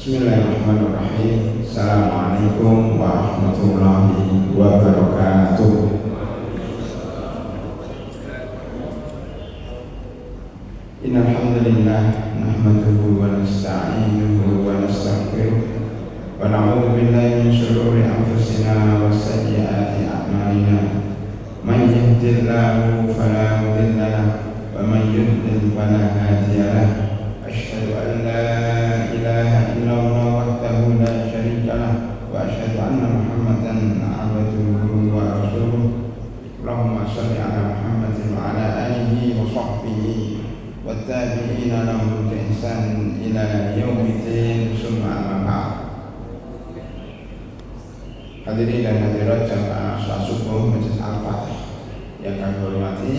Bismillahirrahmanirrahim. Assalamualaikum warahmatullahi wabarakatuh. Innal hamdalillah nahmaduhu wa nasta'inuhu wa nastaghfiruh wa na'udzu billahi min shururi anfusina wa sayyiati a'malina. Man yahdihillahu fala mudilla lahu wa man yudlil fala hadiya lahu. Asyhadu an la ilaha illallah wahdahu la syarika lah wa asyhadu anna Muhammadan abduhu wa rasuluh. Allahumma shalli ala Muhammadin wa ala alihi wa sahbihi wa tabi'ina lahum bi ihsan ila yaumiddin, summa amma ba'd. Hadirin dan hadirat jamaah salat subuh Masjid Al-Fatih yang kami hormati,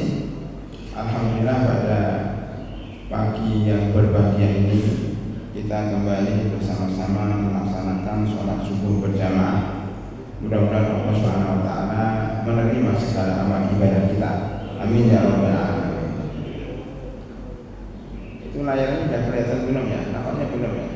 alhamdulillah pada pagi yang berbahagia ini kita kembali bersama-sama melaksanakan sholat subuh berjamaah. Mudah-mudahan Allah SWT menerima segala amal ibadah kita. Amin ya rabbal alamin. Itu layarnya sudah kelihatan belum ya? Nampaknya belum ya?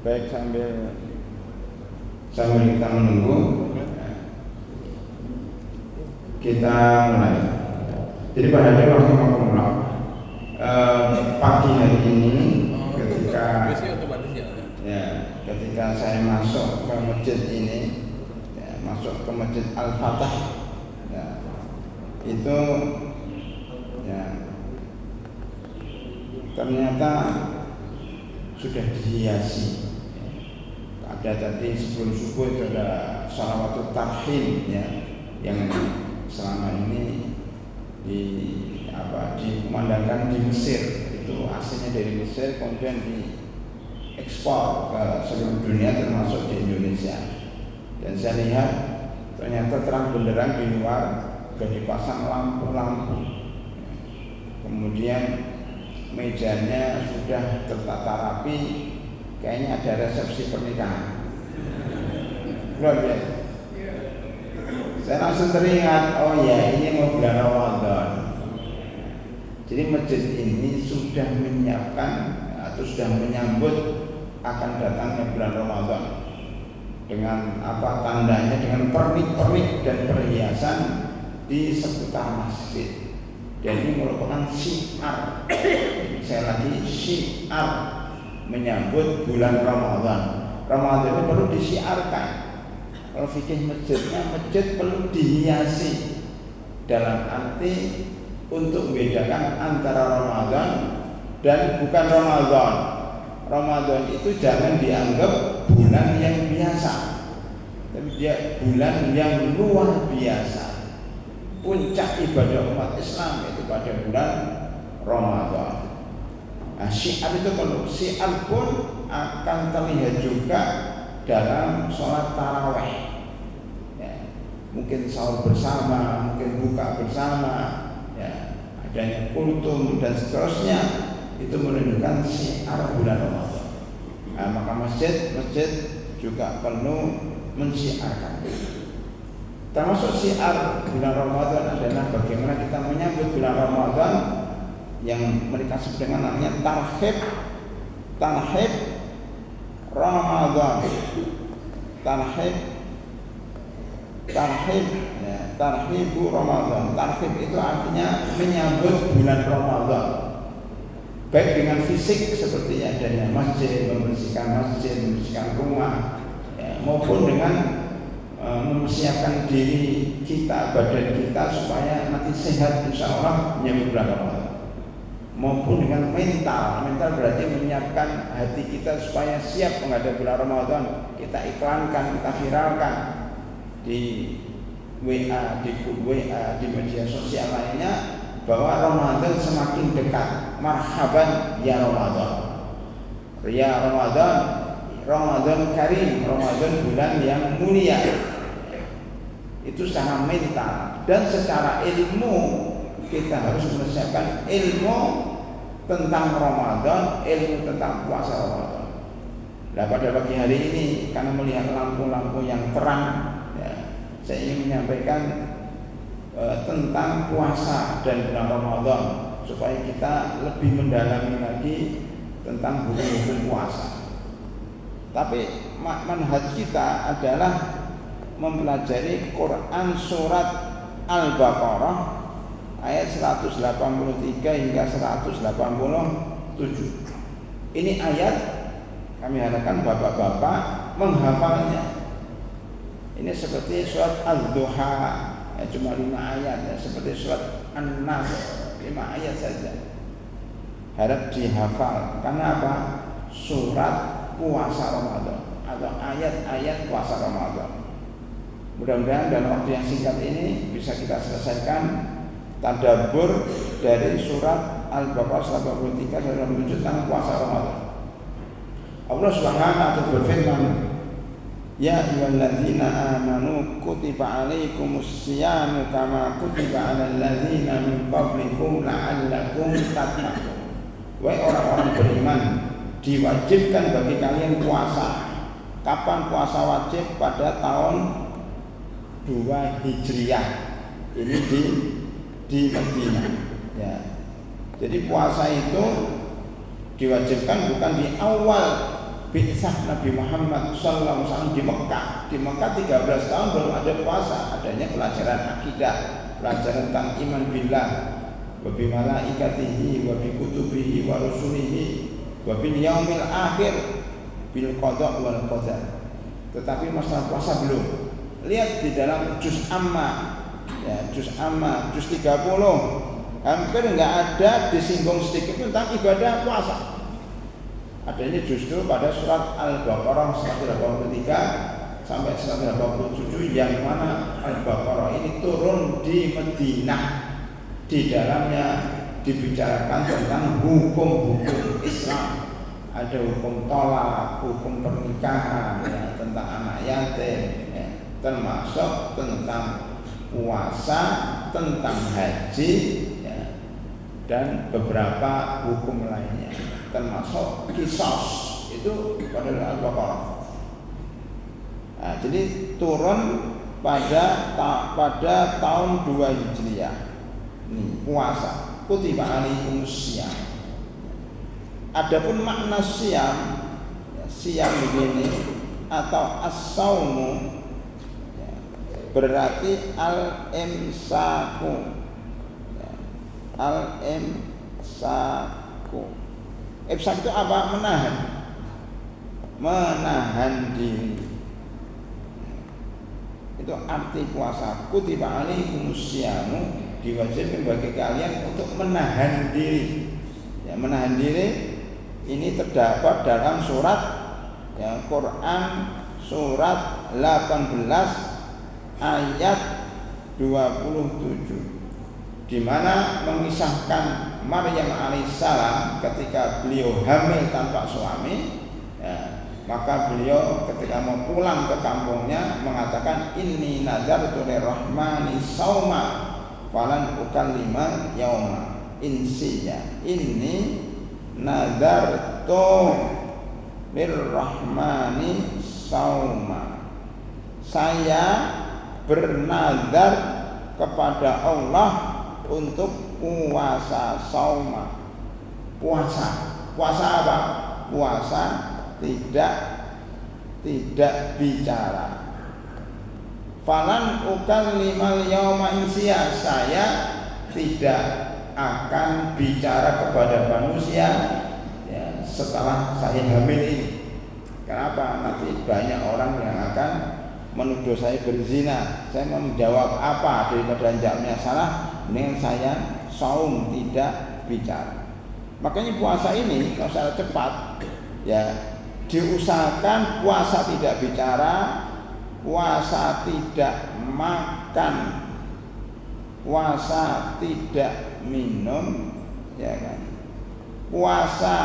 Baik, sambil kita menunggu, kita mulai. Jadi pada hari rahimahullah, pagi hari ini ketika saya masuk ke masjid ini, masuk ke Masjid Al-Fatih, itu ternyata sudah dihiasi. Ada tadi sebelum subuh itu ada shalawatut tarhim yang selama ini dikumandangkan di Mesir. Itu aslinya dari Mesir, kemudian diekspor ke seluruh dunia termasuk di Indonesia. Dan saya lihat ternyata terang benderang di luar sudah dipasang lampu-lampu. Kemudian mejanya sudah tertata rapi, kayaknya ada resepsi pernikahan. Luar biasa. Saya langsung teringat, oh ya, ini mau bulan Ramadan. Jadi masjid ini sudah menyiapkan atau sudah menyambut akan datangnya bulan Ramadan dengan apa tandanya, dengan pernik-pernik dan perhiasan di seputar masjid. Dan ini merupakan syiar, saya lagi syiar menyambut bulan Ramadan. Ramadan itu perlu disiarkan. Kalau fikih masjidnya, masjid perlu dihiasi dalam arti untuk membedakan antara Ramadan dan bukan Ramadan. Ramadan itu jangan dianggap bulan yang biasa, tapi dia bulan yang luar biasa. Puncak ibadah umat Islam itu pada bulan Ramadan. Nah, syiar itu perlu. Syiar pun akan terlihat juga dalam sholat taraweh. Mungkin sahur bersama, mungkin buka bersama, adanya kultum dan seterusnya, itu menunjukkan syiar bulan Ramadan. Nah, maka masjid juga perlu mensyiarkan. Termasuk syiar bulan Ramadan adalah bagaimana kita menyambut bulan Ramadan yang mereka sebut dengan namanya tarhib Ramadan. Tarhibu Ramadan. Tarhib itu artinya menyambut bulan Ramadan, baik dengan fisik seperti adanya masjid, membersihkan rumah, maupun dengan mempersiapkan diri kita, badan kita supaya nanti sehat insya Allah menyambut bulan Ramadan. Maupun dengan mental berarti menyiapkan hati kita supaya siap menghadapi bulan Ramadan. Kita iklankan, kita viralkan di WA, di grup WA, di media sosial lainnya bahwa Ramadan semakin dekat. Marhaban ya Ramadan. Ya Ramadan Karim, Ramadan bulan yang mulia. Itu secara mental dan secara ilmu kita harus menyelesaikan ilmu tentang Ramadan, ilmu tentang puasa Ramadan. Nah pada pagi hari ini karena melihat lampu-lampu yang terang, ya, saya ingin menyampaikan tentang puasa dan bulan Ramadan supaya kita lebih mendalami lagi tentang hukum-hukum puasa. Tapi manhaj kita adalah mempelajari Quran surat Al-Baqarah ayat 183 hingga 187. Ini ayat kami harapkan bapak-bapak menghafalnya. Ini seperti surat Al-Duha, ya, cuma 5 ayat, ya, seperti surat An-Nas 5 ayat saja. Harap dihafal. Karena apa? Surat puasa Ramadan atau ayat-ayat puasa Ramadan. Mudah-mudahan dalam waktu yang singkat ini bisa kita selesaikan tadabbur dari surat Al-Baqarah 83 sampai 87 tentang puasa Ramadan. Allah Subhanahu wa ta'ala berfirman, Ya ayyuhalladzina amanu kutiba alaikumus syiyamu kama kutiba alal ladzina min qablikum la'allakum tattaqun. Wahai orang-orang beriman, diwajibkan bagi kalian puasa. Kapan puasa wajib? Pada tahun 2 Hijriah. Ini di Madinah. Ya. Jadi puasa itu diwajibkan bukan di awal bi'tsah Nabi Muhammad SAW di Mekah. Di Mekah 13 tahun belum ada puasa. Adanya pelajaran akidah, pelajaran tentang iman billah, wa bi malaikatihi wa bi kutubihi wa rusulihi wa bil yaumil akhir bil qada' wal qadar. Tetapi masalah puasa belum. Lihat di dalam juz amma, ya, juz amma, juz 30 hampir enggak ada disinggung sedikit tentang ibadah puasa. Adanya justru pada surat Al-Baqarah 183 sampai 187 yang mana Al-Baqarah ini turun di Madinah. Di dalamnya dibicarakan tentang hukum-hukum Islam. Ada hukum tolak, hukum pernikahan, ya, tentang anak yatim, ya, termasuk tentang puasa, tentang haji, ya, dan beberapa hukum lainnya, termasuk qisas itu pada Al-Baqarah. Nah, jadi turun pada tahun 2 Hijriah. Ini puasa, kutiba alaikumus syiyam. Adapun makna syiyam, ya, syiyam begini atau as-saumu, ya, berarti al-imsaku, ya, al-imsaku. Imsak itu apa? Menahan diri. Itu arti puasa. Kutiba alaikumus syiyamu, diwajibkan bagi kalian untuk menahan diri. Ya, menahan diri ini terdapat dalam surat, ya, Quran surat 18 ayat 27, di mana mengisahkan Maryam alaihissalam ketika beliau hamil tanpa suami, ya, maka beliau ketika mau pulang ke kampungnya mengatakan inni nazartu lirrahmani sauma falan ukallima yauma insiya. Inni nazartu lirrahmani sauma. Saya bernazar kepada Allah untuk puasa sauma. Puasa apa? Puasa tidak bicara. Falan ukallimal yauma insiya. Saya tidak akan bicara kepada manusia, ya, setelah saya hamil ini. Kenapa? Nanti banyak orang yang akan menuduh saya berzina. Saya mau menjawab apa daripada jawabnya salah, dengan saya saum tidak bicara. Makanya puasa ini kalau secara cepat, ya, diusahakan puasa tidak bicara, puasa tidak makan, puasa tidak minum, ya kan? Puasa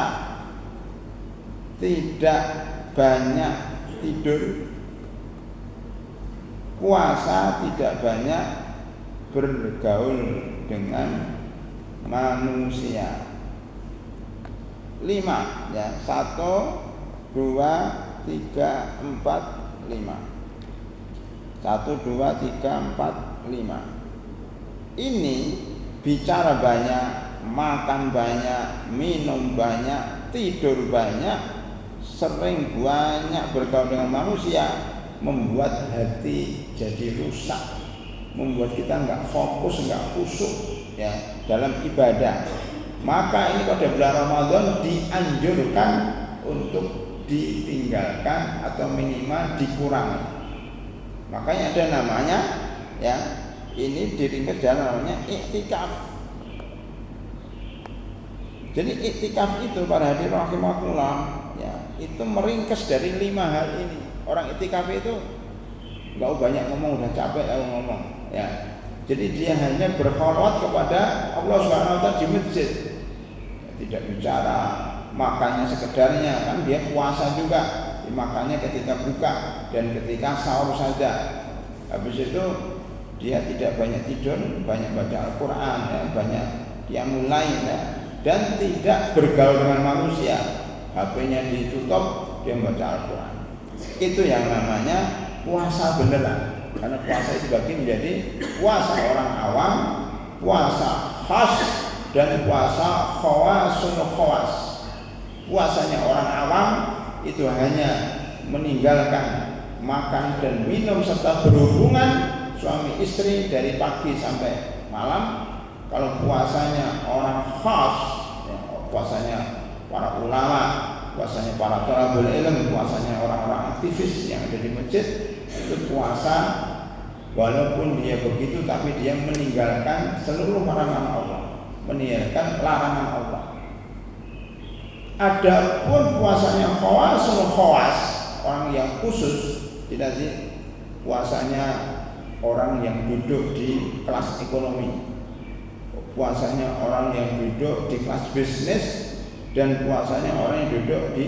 tidak banyak tidur, puasa tidak banyak bergaul dengan manusia. 5 ya, 1, 2, 3, 4, 5. 1, 2, 3, 4, 5. Ini bicara banyak, makan banyak, minum banyak, tidur banyak, sering banyak bergaul dengan manusia, membuat hati jadi rusak, membuat kita nggak fokus, nggak khusyuk ya dalam ibadah. Maka ini pada bulan Ramadan dianjurkan untuk ditinggalkan atau minimal dikurangi. Makanya ada namanya ya, ini diringkas dalam namanya iktikaf. Jadi iktikaf itu para hadirin rahimakumullah ya, itu meringkas dari 5 hal ini. Orang iktikaf itu nggak banyak ngomong, udah capek ngomong ya. Jadi dia hanya berkholwat kepada Allah Subhanahu wa taala di masjid. Tidak bicara, makannya sekedarnya, kan dia puasa juga. Makannya ketika buka dan ketika sahur saja. Habis itu dia tidak banyak tidur, banyak baca Al-Qur'an ya, banyak qiyamul lail ya, dan tidak bergaul dengan manusia. HP-nya ditutup, dia membaca Al-Qur'an. Itu yang namanya puasa beneran. Karena puasa itu bagi menjadi puasa orang awam, puasa khas, dan puasa khawasul khawas. Puasanya orang awam itu hanya meninggalkan makan dan minum serta berhubungan suami istri dari pagi sampai malam. Kalau puasanya orang khas ya, puasanya para ulama, puasanya para thalabul ilm, puasanya orang-orang aktivis yang ada di masjid, itu puasa walaupun dia begitu tapi dia meninggalkan seluruh larangan Allah, meninggalkan larangan Allah. Adapun puasanya khawasul khawas, orang yang khusus, tidak sih puasanya orang yang duduk di kelas ekonomi, puasanya orang yang duduk di kelas bisnis, dan puasanya orang yang duduk di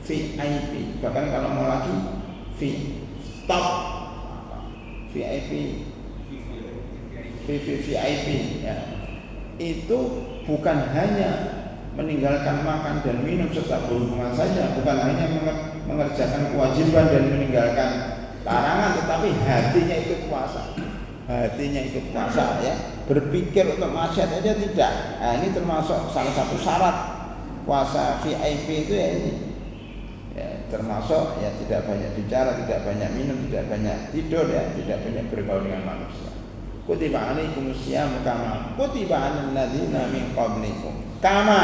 VIP. Bahkan kalau mau lagi top VIP ya. Itu bukan hanya meninggalkan makan dan minum serta berhubungan saja, bukan hanya mengerjakan kewajiban dan meninggalkan larangan, tetapi hatinya ikut puasa. Hatinya ikut puasa ya. Berpikir untuk maksiat aja tidak. Nah, ini termasuk salah satu syarat puasa VIP itu ya ini. Ya, termasuk ya tidak banyak bicara, tidak banyak minum, tidak banyak tidur ya, tidak banyak bergaul dengan manusia. Kutiba alaikumus syiyam kama kutiba alal ladzina min qablikum. Kama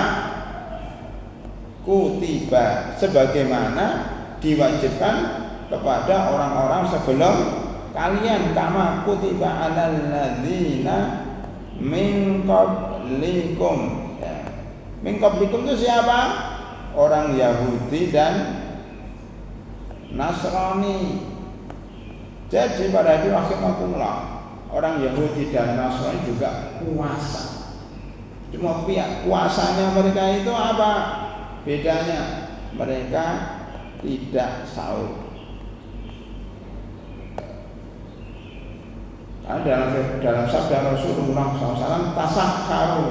kutiba, sebagaimana diwajibkan kepada orang-orang sebelum kalian. Kama kutiba alal ladzina min qablikum ya. Min qablikum itu siapa? Orang Yahudi dan Nasrani. Jadi pada hari rahimakumullah, orang Yahudi dan Nasrani juga puasa. Cuma pihak puasanya mereka itu apa? Bedanya mereka tidak sahur. Dalam sabda Rasulullah SAW, tasahharu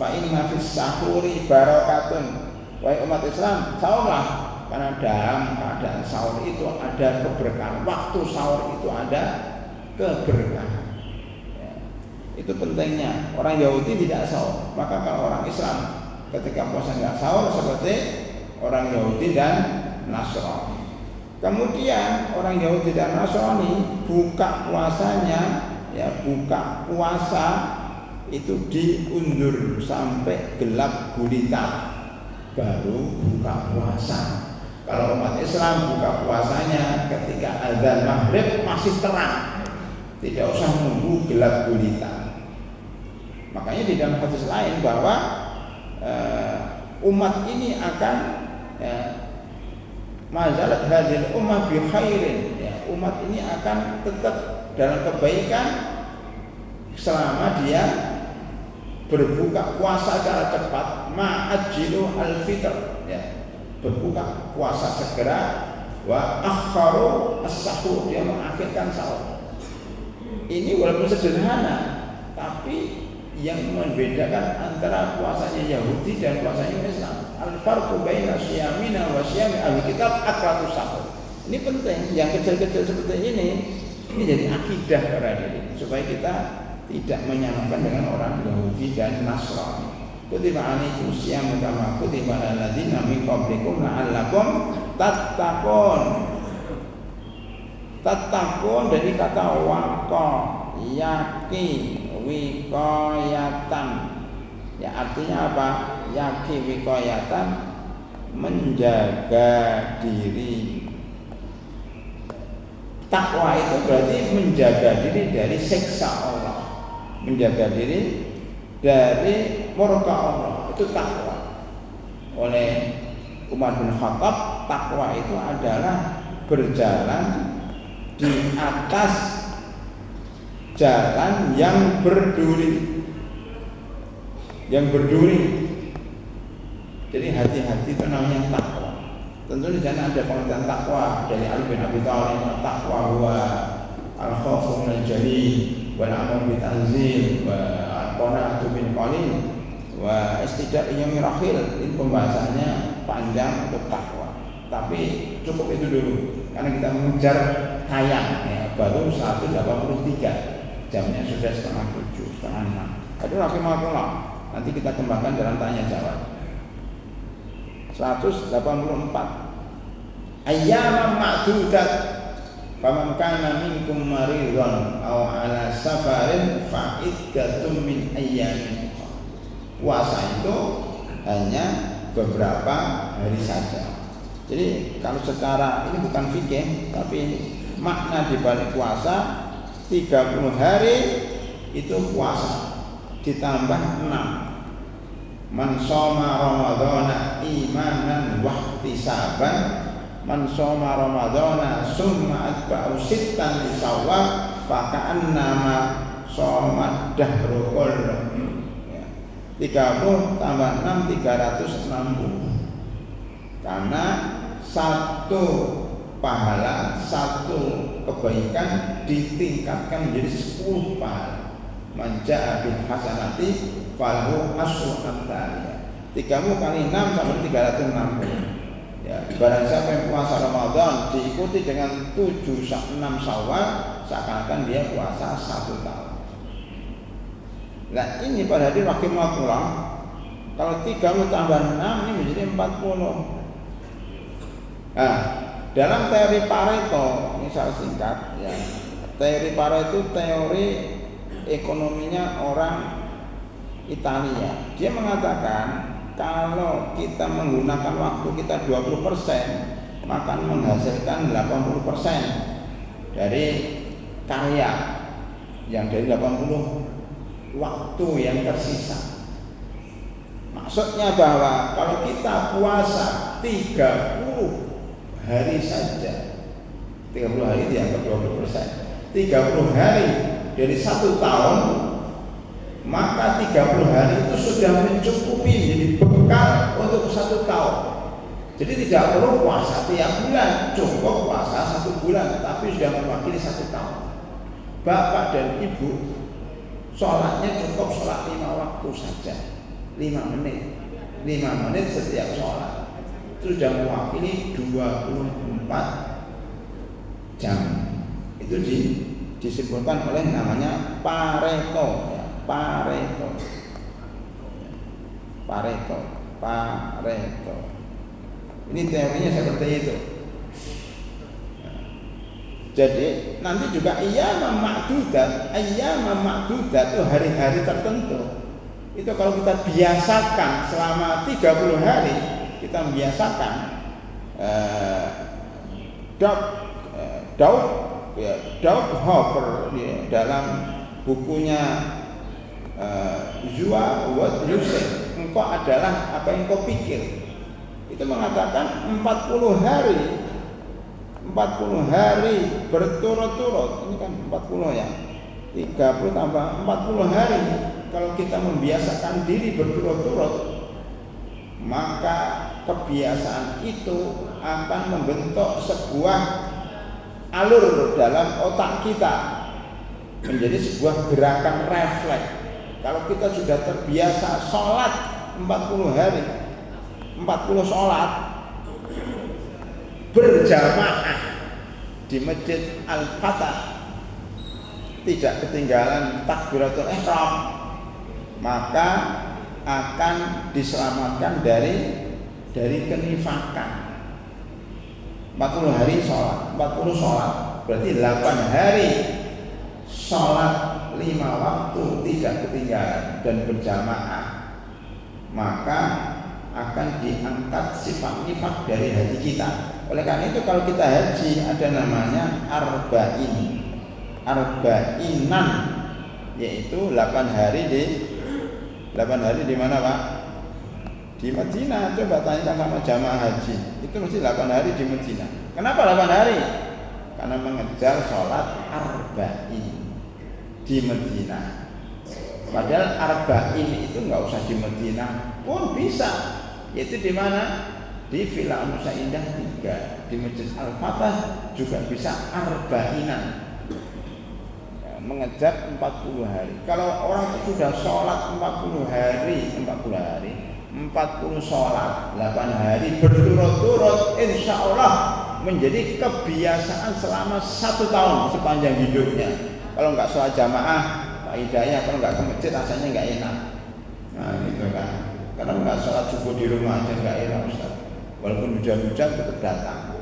fa inna fis sahuri barakatun. Wahai umat Islam, sahurlah, karena dalam keadaan sahur itu ada keberkahan. Waktu sahur itu ada keberkahan. Ya. Itu pentingnya. Orang Yahudi tidak sahur. Maka kalau orang Islam ketika puasa nggak sahur seperti orang Yahudi dan Nasrani. Kemudian orang Yahudi dan Nasrani buka puasanya, ya buka puasa itu diundur sampai gelap gulita, baru buka puasa. Kalau umat Islam buka puasanya ketika azan maghrib masih terang, tidak usah nunggu gelap gulita. Makanya di dalam hadis lain bahwa umat ini akan mazalat hadil ummah bi khairin ya, umat ini akan tetap dalam kebaikan selama dia berbuka puasa secara cepat ma'ajilu al-fitr ya, berbuka puasa segera, wa akharu as-sahur, dia mengakhirkan sahur. Ini walaupun sederhana, tapi yang membedakan antara puasanya Yahudi dan puasanya Islam. Al-farqu baina siyamina wa siyami al-kitab aklatus sahur. Ini penting, yang kecil-kecil seperti ini jadi akidah para diri, supaya kita tidak menyamakan dengan orang Yahudi dan Nasrani. Kutiba alaikum siyam kama kutiba alal ladzina min qablikum la'allakum tattaqun. Tattaqun dari kata waqa, yakin, wiqayatan. Ya artinya apa? Yakin, wiqayatan, menjaga diri. Takwa itu berarti menjaga diri dari siksa Allah, menjaga diri dari murka Allah, itu takwa. Oleh Umar bin Khattab, takwa itu adalah berjalan di atas jalan yang berduri, Jadi hati-hati itu namanya takwa. Tentu di sana ada pengertian takwa dari Ali bin Abi Thalib. Takwa huwa al-khawfu minal jalil wal amalu bi tanzil wa al-qana'atu bil qalil wa istidad yaumir akhir. Ini pembahasannya panjang untuk takwa. Tapi cukup itu dulu karena kita mengejar tayang ya, baru 183 jamnya sudah 6:30, 6:30. Aduh rahimahullah. Nanti kita kembangkan dalam tanya jawab. 184 ayyaman ma'dudat faman kana minkum maridhan aw ala safarin fa iddatun min ayyamin. Puasa itu hanya beberapa hari saja. Jadi kalau secara ini bukan fikih, tapi makna di balik puasa 30 hari itu puasa ditambah 6. Man shoma ramadhana imanan wa ihtisaban, man shoma ramadhana summa atba'u sittan li Syawal fa ka'annama shoma dahru kullu. 30 tambah 6 360. Karena satu pahala, satu kebaikan ditingkatkan menjadi 10 pahala. Man ja'a bil hasanati falahu asyru amsalihha. 30 kali 6 sama 360. Ya, barang siapa yang puasa Ramadan diikuti dengan 7-6 Syawal, seakan-akan dia puasa 1 tahun. Nah ini pada hadirin rahimakumullah, kalau 30 tambah 6 ini menjadi 40. Nah, dalam teori Pareto, ini saya singkat ya. Teori Pareto itu teori ekonominya orang Italia. Dia mengatakan kalau kita menggunakan waktu kita 20%, maka menghasilkan 80% dari karya yang dari 80 waktu yang tersisa. Maksudnya bahwa kalau kita puasa 30 hari saja, 30 hari dianggap 20%, 30 hari dari 1 tahun, maka 30 hari itu sudah mencukupi jadi bekal untuk 1 tahun. Jadi tidak perlu puasa tiap bulan, cukup puasa 1 bulan, tapi sudah mewakili 1 tahun. Bapak dan ibu sholatnya cukup sholat 5 waktu saja, 5 menit, 5 menit setiap sholat, itu sudah mewakili 24 jam. Itu disebutkan oleh namanya Pareto ya, Pareto. Ini teorinya seperti itu. Jadi nanti juga ayyamam ma'dudat itu hari-hari tertentu. Itu kalau kita biasakan selama 30 hari, kita membiasakan Daud Hopper dalam bukunya Zua What You Say, engkau adalah apa yang kau pikir. Itu mengatakan 40 hari berturut-turut. Ini kan 40 ya, 30 tambah 40 hari. Kalau kita membiasakan diri berturut-turut, maka kebiasaan itu akan membentuk sebuah alur dalam otak kita menjadi sebuah gerakan refleks. Kalau kita sudah terbiasa sholat 40 hari, 40 sholat berjamaah di Masjid Al-Fatah, tidak ketinggalan takbiratul ihram, maka akan diselamatkan dari kenifakan. 40 hari sholat, 40 sholat berarti 8 hari sholat 5 waktu tidak ketinggalan dan berjamaah, maka akan diangkat sifat nifak dari hati kita. Oleh karena itu kalau kita haji ada namanya arbainan, yaitu 8 hari di mana Pak? Di Madinah. Coba tanyakan sama jamaah haji, itu mesti 8 hari di Madinah. Kenapa 8 hari? Karena mengejar sholat arba'in di Madinah. Padahal arba'in itu nggak usah di Madinah pun bisa, yaitu di mana? Di Villa Nusa Indah 3, di Masjid Al-Fatah juga bisa arba'inan, mengejar 40 hari. Kalau orang itu sudah sholat 40 hari, 40 sholat 8 hari berturut-turut, insya Allah menjadi kebiasaan selama 1 tahun sepanjang hidupnya. Kalau nggak sholat jamaah, Pak Hidayah, kalau nggak ke masjid rasanya nggak enak. Nah gitu kan, karena nggak sholat subuh di rumah aja nggak enak Ustaz. Walaupun hujan-hujan tetap datang.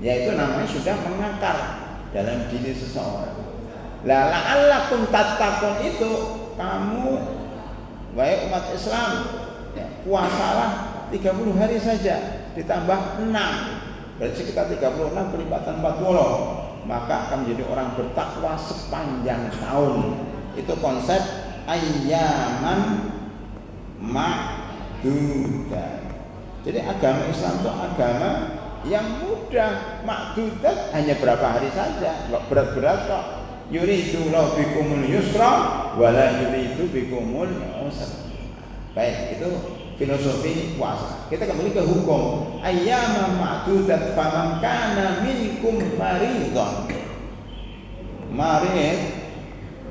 Ya itu namanya sudah mengakar dalam diri seseorang. La'allakum tattaqun itu kamu baik umat Islam ya, puasalah 30 hari saja ditambah 6 berarti sekitar 36 kelipatan 40, maka akan menjadi orang bertakwa sepanjang tahun. Itu konsep ayyaman ma'dudat. Jadi agama Islam itu agama yang mudah, makdudat hanya berapa hari saja, nggak berat-berat kok. Yuridu lahu bikumul yusra wala yuridu bikumul usra. Baik, itu filosofi puasa. Kita kembali ke hukum. Ayyaman ma'dudat faman kana minkum maridon.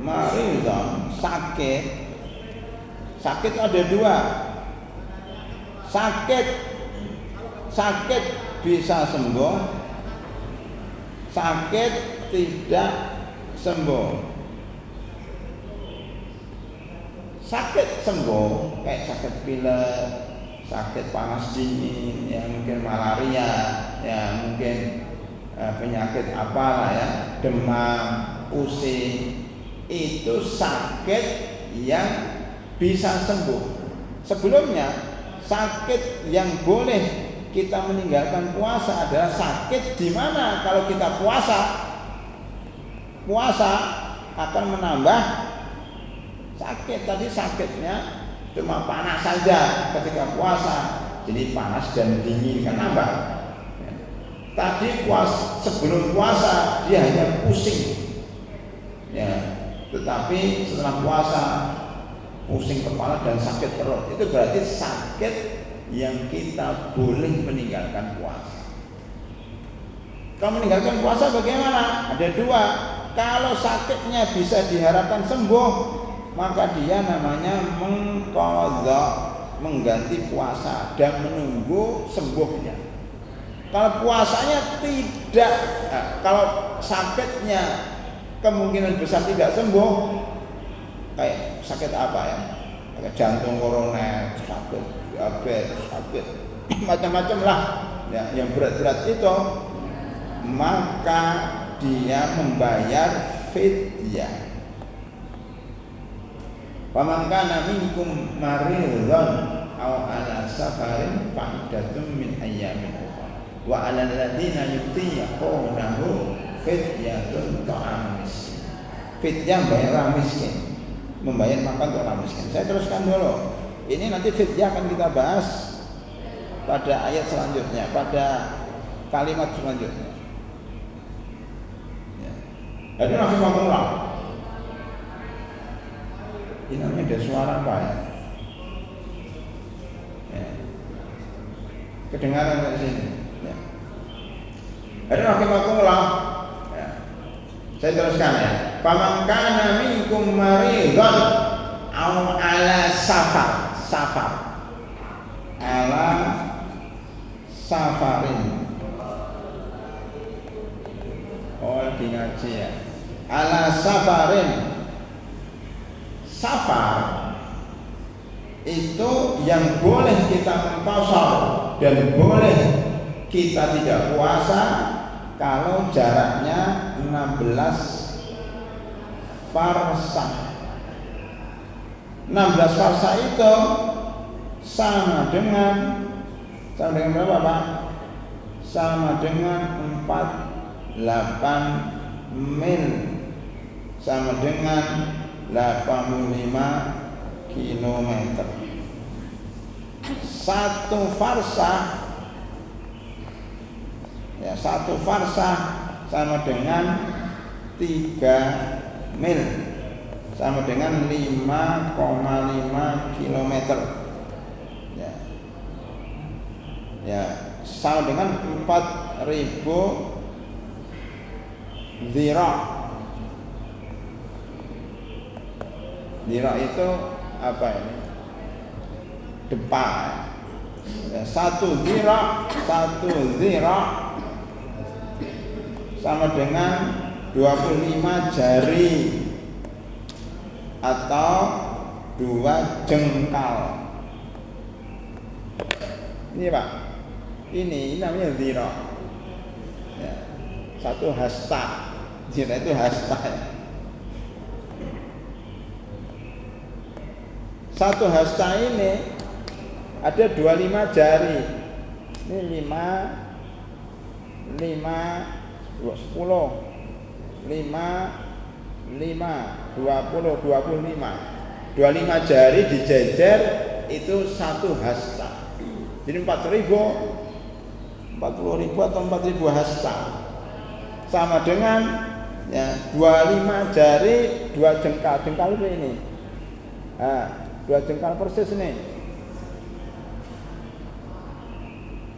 Maridon, sakit. Sakit ada 2. Sakit bisa sembuh, sakit tidak sembuh. Sakit sembuh kayak sakit pilek, sakit panas dingin, ya mungkin malaria, ya mungkin penyakit apalah ya, demam, pusing, itu sakit yang bisa sembuh. Sebelumnya sakit yang boleh kita meninggalkan puasa adalah sakit di mana kalau kita puasa akan menambah sakit. Tadi sakitnya cuma panas saja ketika puasa, jadi panas dan dingin kan nambah. Tadi sebelum puasa dia hanya pusing, ya, tetapi setelah puasa pusing kepala dan sakit perut, itu berarti sakit yang kita boleh meninggalkan puasa. Kalau meninggalkan puasa bagaimana? Ada 2. Kalau sakitnya bisa diharapkan sembuh, maka dia namanya mengqadha, mengganti puasa dan menunggu sembuhnya. Kalau puasanya tidak, kalau sakitnya kemungkinan besar tidak sembuh, kayak sakit apa ya? Kayak jantung koroner, sakit diabetes, sakit macam-macam lah ya, yang berat-berat itu, maka dia membayar fidyah. Faman kana minkum maridhan aw ala safarin fa'iddatun min ayyamin ukhra wa 'alal ladzina yutiqunahu fidyatun ta'am miskin. Fidyah bayar orang miskin, membayar makan untuk orang miskin. Saya teruskan dulu. Ini nanti fidyah akan kita bahas pada ayat selanjutnya, pada kalimat selanjutnya. Ya. Jadi langsung ngomong. Ini namanya ada suara apa ya? Ya. Kedengaran dari sini. Ya. Ada rahimakumullah. Ya. Saya teruskan ya. Faman kana minkum maridhan aw ala safar ala safarin. Oh, lagi ngaji ya. Ala safarin. Safar itu yang boleh kita mengqashar dan boleh kita tidak puasa kalau jaraknya 16 farsah. 16 farsah itu sama dengan berapa Pak? Sama dengan 48 mil, sama dengan 85 kilometer. Satu farsah ya, satu farsah sama dengan 3 mil, sama dengan 5,5 kilometer. Ya. Ya, sama dengan 4.000 zira. Zira itu apa ini? Depa. Ya, satu zira sama dengan 25 jari atau 2 jengkal. Ini Pak, ini namanya zira. Ya, satu hasta. Zira itu hasta. Satu hasta ini ada 25 jari. Ini 5, 10, 5, 20, 25. 25 jari dijejer itu satu hasta. Jadi 40.000 atau 4.000 hasta. Sama dengan ya 25 jari 2 jengkal. Jengkal itu ini. Nah, 2 jengkal persis nih.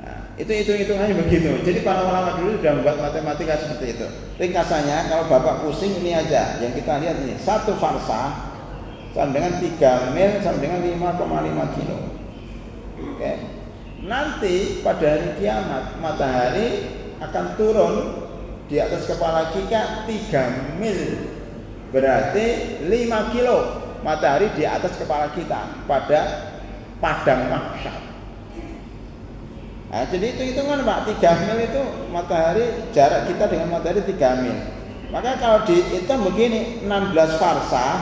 Nah, itu hitung-hitungannya begitu. Jadi para ulama dulu sudah membuat matematika seperti itu. Ringkasannya kalau Bapak pusing ini aja yang kita lihat ini. Satu farsah sama dengan 3 mil sama dengan 5,5 kilo. Oke. Nanti pada hari kiamat matahari akan turun di atas kepala kita 3 mil. Berarti 5 kilo matahari di atas kepala kita pada padang mahsyar. Nah, jadi hitung-hitungan Pak, 3 mil itu matahari, jarak kita dengan matahari 3 mil. Maka kalau dihitung begini, 16 farsah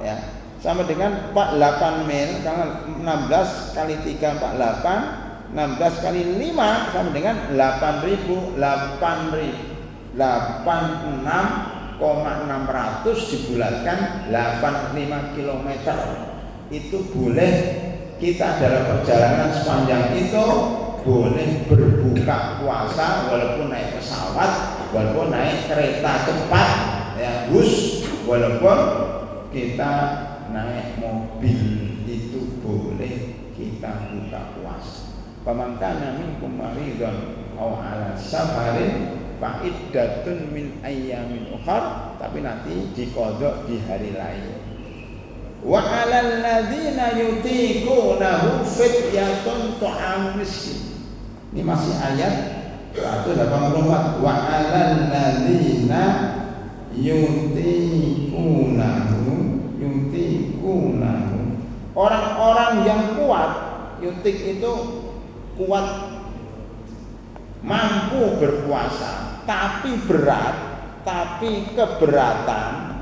ya, sama dengan 48 mil, karena 16 kali 3 48, 16 kali 5 sama dengan 86,600 dibulatkan 85 km. Itu boleh kita dalam perjalanan sepanjang itu boleh berbuka puasa walaupun naik pesawat, walaupun naik kereta cepat ya bus, walaupun kita naik mobil, itu boleh kita buka puasa. Faman kana minkum maridhan aw ala safarin fa iddatun min ayyamin ukhar, tapi nanti diqadha di hari lain. Wa 'alal ladzina yutiqunahu fidyatun ta'am miskin. Ini masih ayat 184. Wa 'alal ladzina yutiqunahu. Orang-orang yang kuat, yutik itu kuat, mampu berpuasa, tapi berat, tapi keberatan.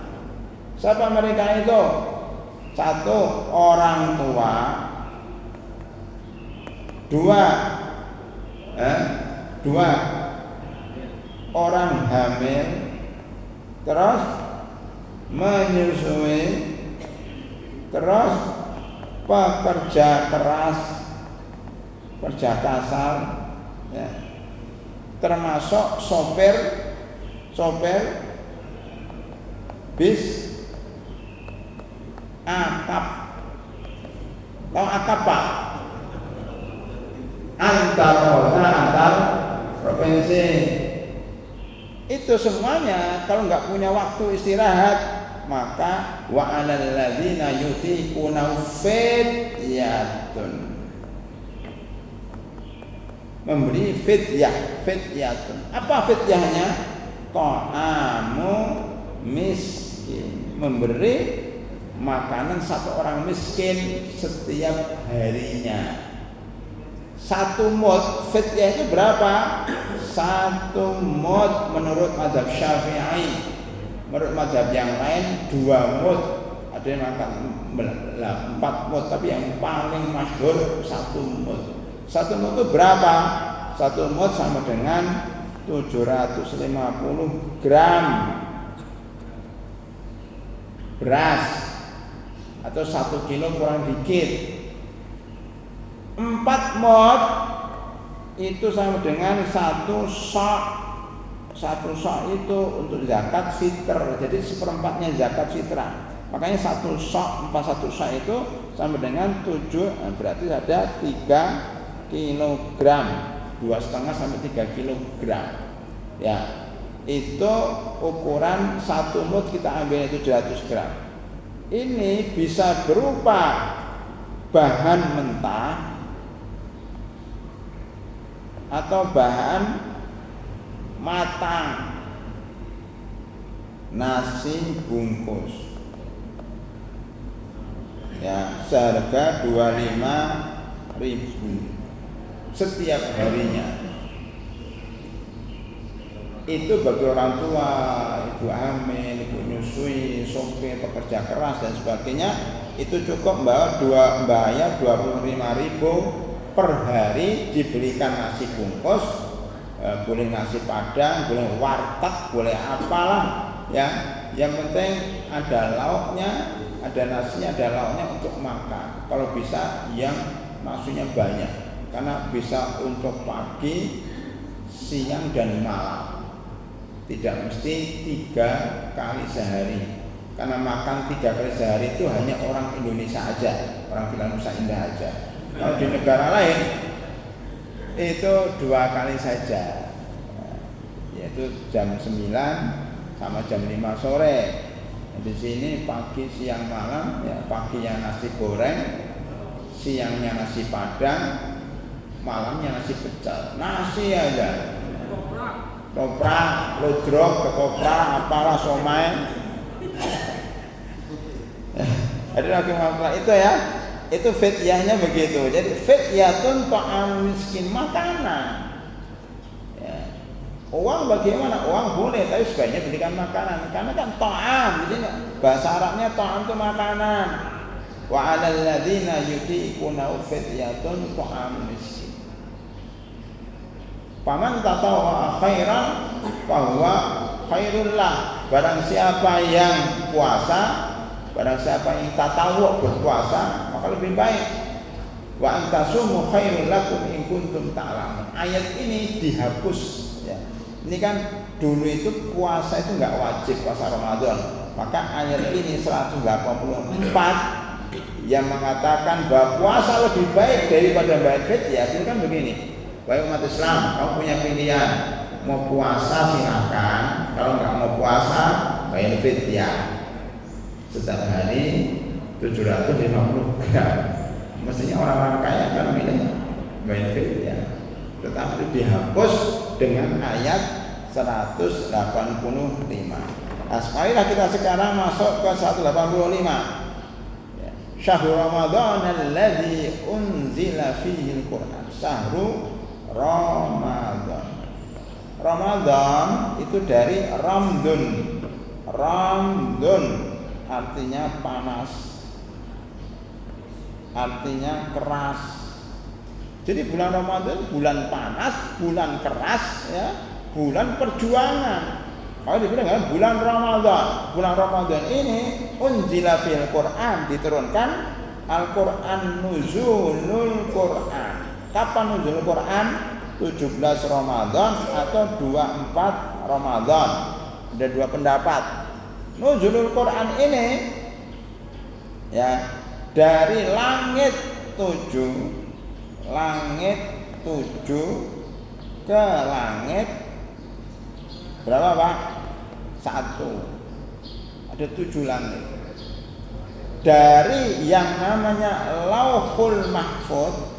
Siapa mereka itu? 1, orang tua. 2, orang hamil. Terus menyusui. Terus pekerja keras, kerja kasar ya. Termasuk sopir bis akap. Tahu akap Pak? antar kota, antar provinsi. Itu semuanya kalau nggak punya waktu istirahat, maka wa 'alal ladzina yutiquna fidyatun, memberi fidyatun. Apa fidyahnya? Ta'amu miskin, memberi makanan satu orang miskin setiap harinya. Satu mud fidyah itu berapa? Satu mud menurut mazhab Syafi'i. Menurut mazhab yang lain 2 mud. Ada yang makan 4 mud, tapi yang paling masyhur 1 mud. 1 mud itu berapa? 1 mud sama dengan 750 gram beras, atau 1 kilo kurang dikit. 4 mud itu sama dengan 1 sak. 1 sak itu untuk zakat fitr, jadi 1/4-nya zakat fitrah. Makanya 1 sak, 1 sak itu sama dengan 7, berarti ada 3 kilogram, 2,5 sampai 3 kilogram. Ya, itu ukuran 1 mud kita ambil 700 gram. Ini bisa berupa bahan mentah atau bahan matang. Nasi bungkus, ya, seharga 25.000 setiap harinya. Itu bagi orang tua, ibu hamil, ibu nyusui, sopir, pekerja keras dan sebagainya, itu cukup bayar 25.000 per hari, dibelikan nasi bungkus, boleh nasi padang, boleh warteg, boleh apalah, ya. Yang penting ada lauknya, ada nasinya, ada lauknya untuk makan. Kalau bisa yang nasinya banyak, karena bisa untuk pagi, siang dan malam. Tidak mesti 3 kali sehari, karena makan 3 kali sehari itu hanya orang Indonesia aja, orang Villa Nusa Indah aja. Kalau di negara lain itu 2 kali saja, yaitu jam 9 sama jam 5 sore. Di sini pagi, siang, malam, ya, paginya nasi goreng, siangnya nasi padang, malamnya nasi pecel, nasi aja. Toprak, lodrok, ketoprak, apalah, somai. Jadi itu ya, itu fidyahnya begitu. Jadi fidyatun ta'am miskin, makanan. Ya. Uang bagaimana? Uang boleh, tapi sebaiknya belikan makanan. Karena kan ta'am, jadi bahasa Arabnya ta'am itu makanan. Wa 'alal ladzina yutiquna fidyatun ta'am miskin. Faman tatawwa khairan fahuwa khairul lah. Barang siapa yang puasa, barang siapa yang tatawwu berpuasa, maka lebih baik. Wa antasumu khairul lakum in kuntum ta'lamun. Ayat ini dihapus, ya. Ini kan dulu itu puasa itu enggak wajib, puasa Ramadan. Maka ayat ini 184 yang mengatakan bahwa puasa lebih baik daripada bayar fidyah. Itu kan begini. Wahai umat Islam, kamu punya pilihan, mau puasa silakan, kalau nggak mau puasa bayar fidyah setiap hari 750 gram. Mestinya orang-orang kaya kan milih bayar fidyah, tetapi itu dihapus dengan ayat 185. Nah, marilah kita sekarang masuk ke 185. Syahrul Ramadan alladzi unzila fihi al-Qur'an. Syahrul Ramadan. Ramadan itu dari Ramdun. Ramdun artinya panas, artinya keras. Jadi bulan Ramadan bulan panas, bulan keras, ya, bulan perjuangan. Kalau dibilang kan bulan Ramadan. Bulan Ramadan ini unzila fil Qur'an, diturunkan Al-Qur'an, nuzulul Qur'an. Kapan nuzul Quran? 17 Ramadan atau 24 Ramadan. Ada 2 pendapat. Nuzulul Quran ini, ya, dari langit 7 7 ke langit berapa Pak? 1. Ada 7 langit. Dari yang namanya Lauhul Mahfuz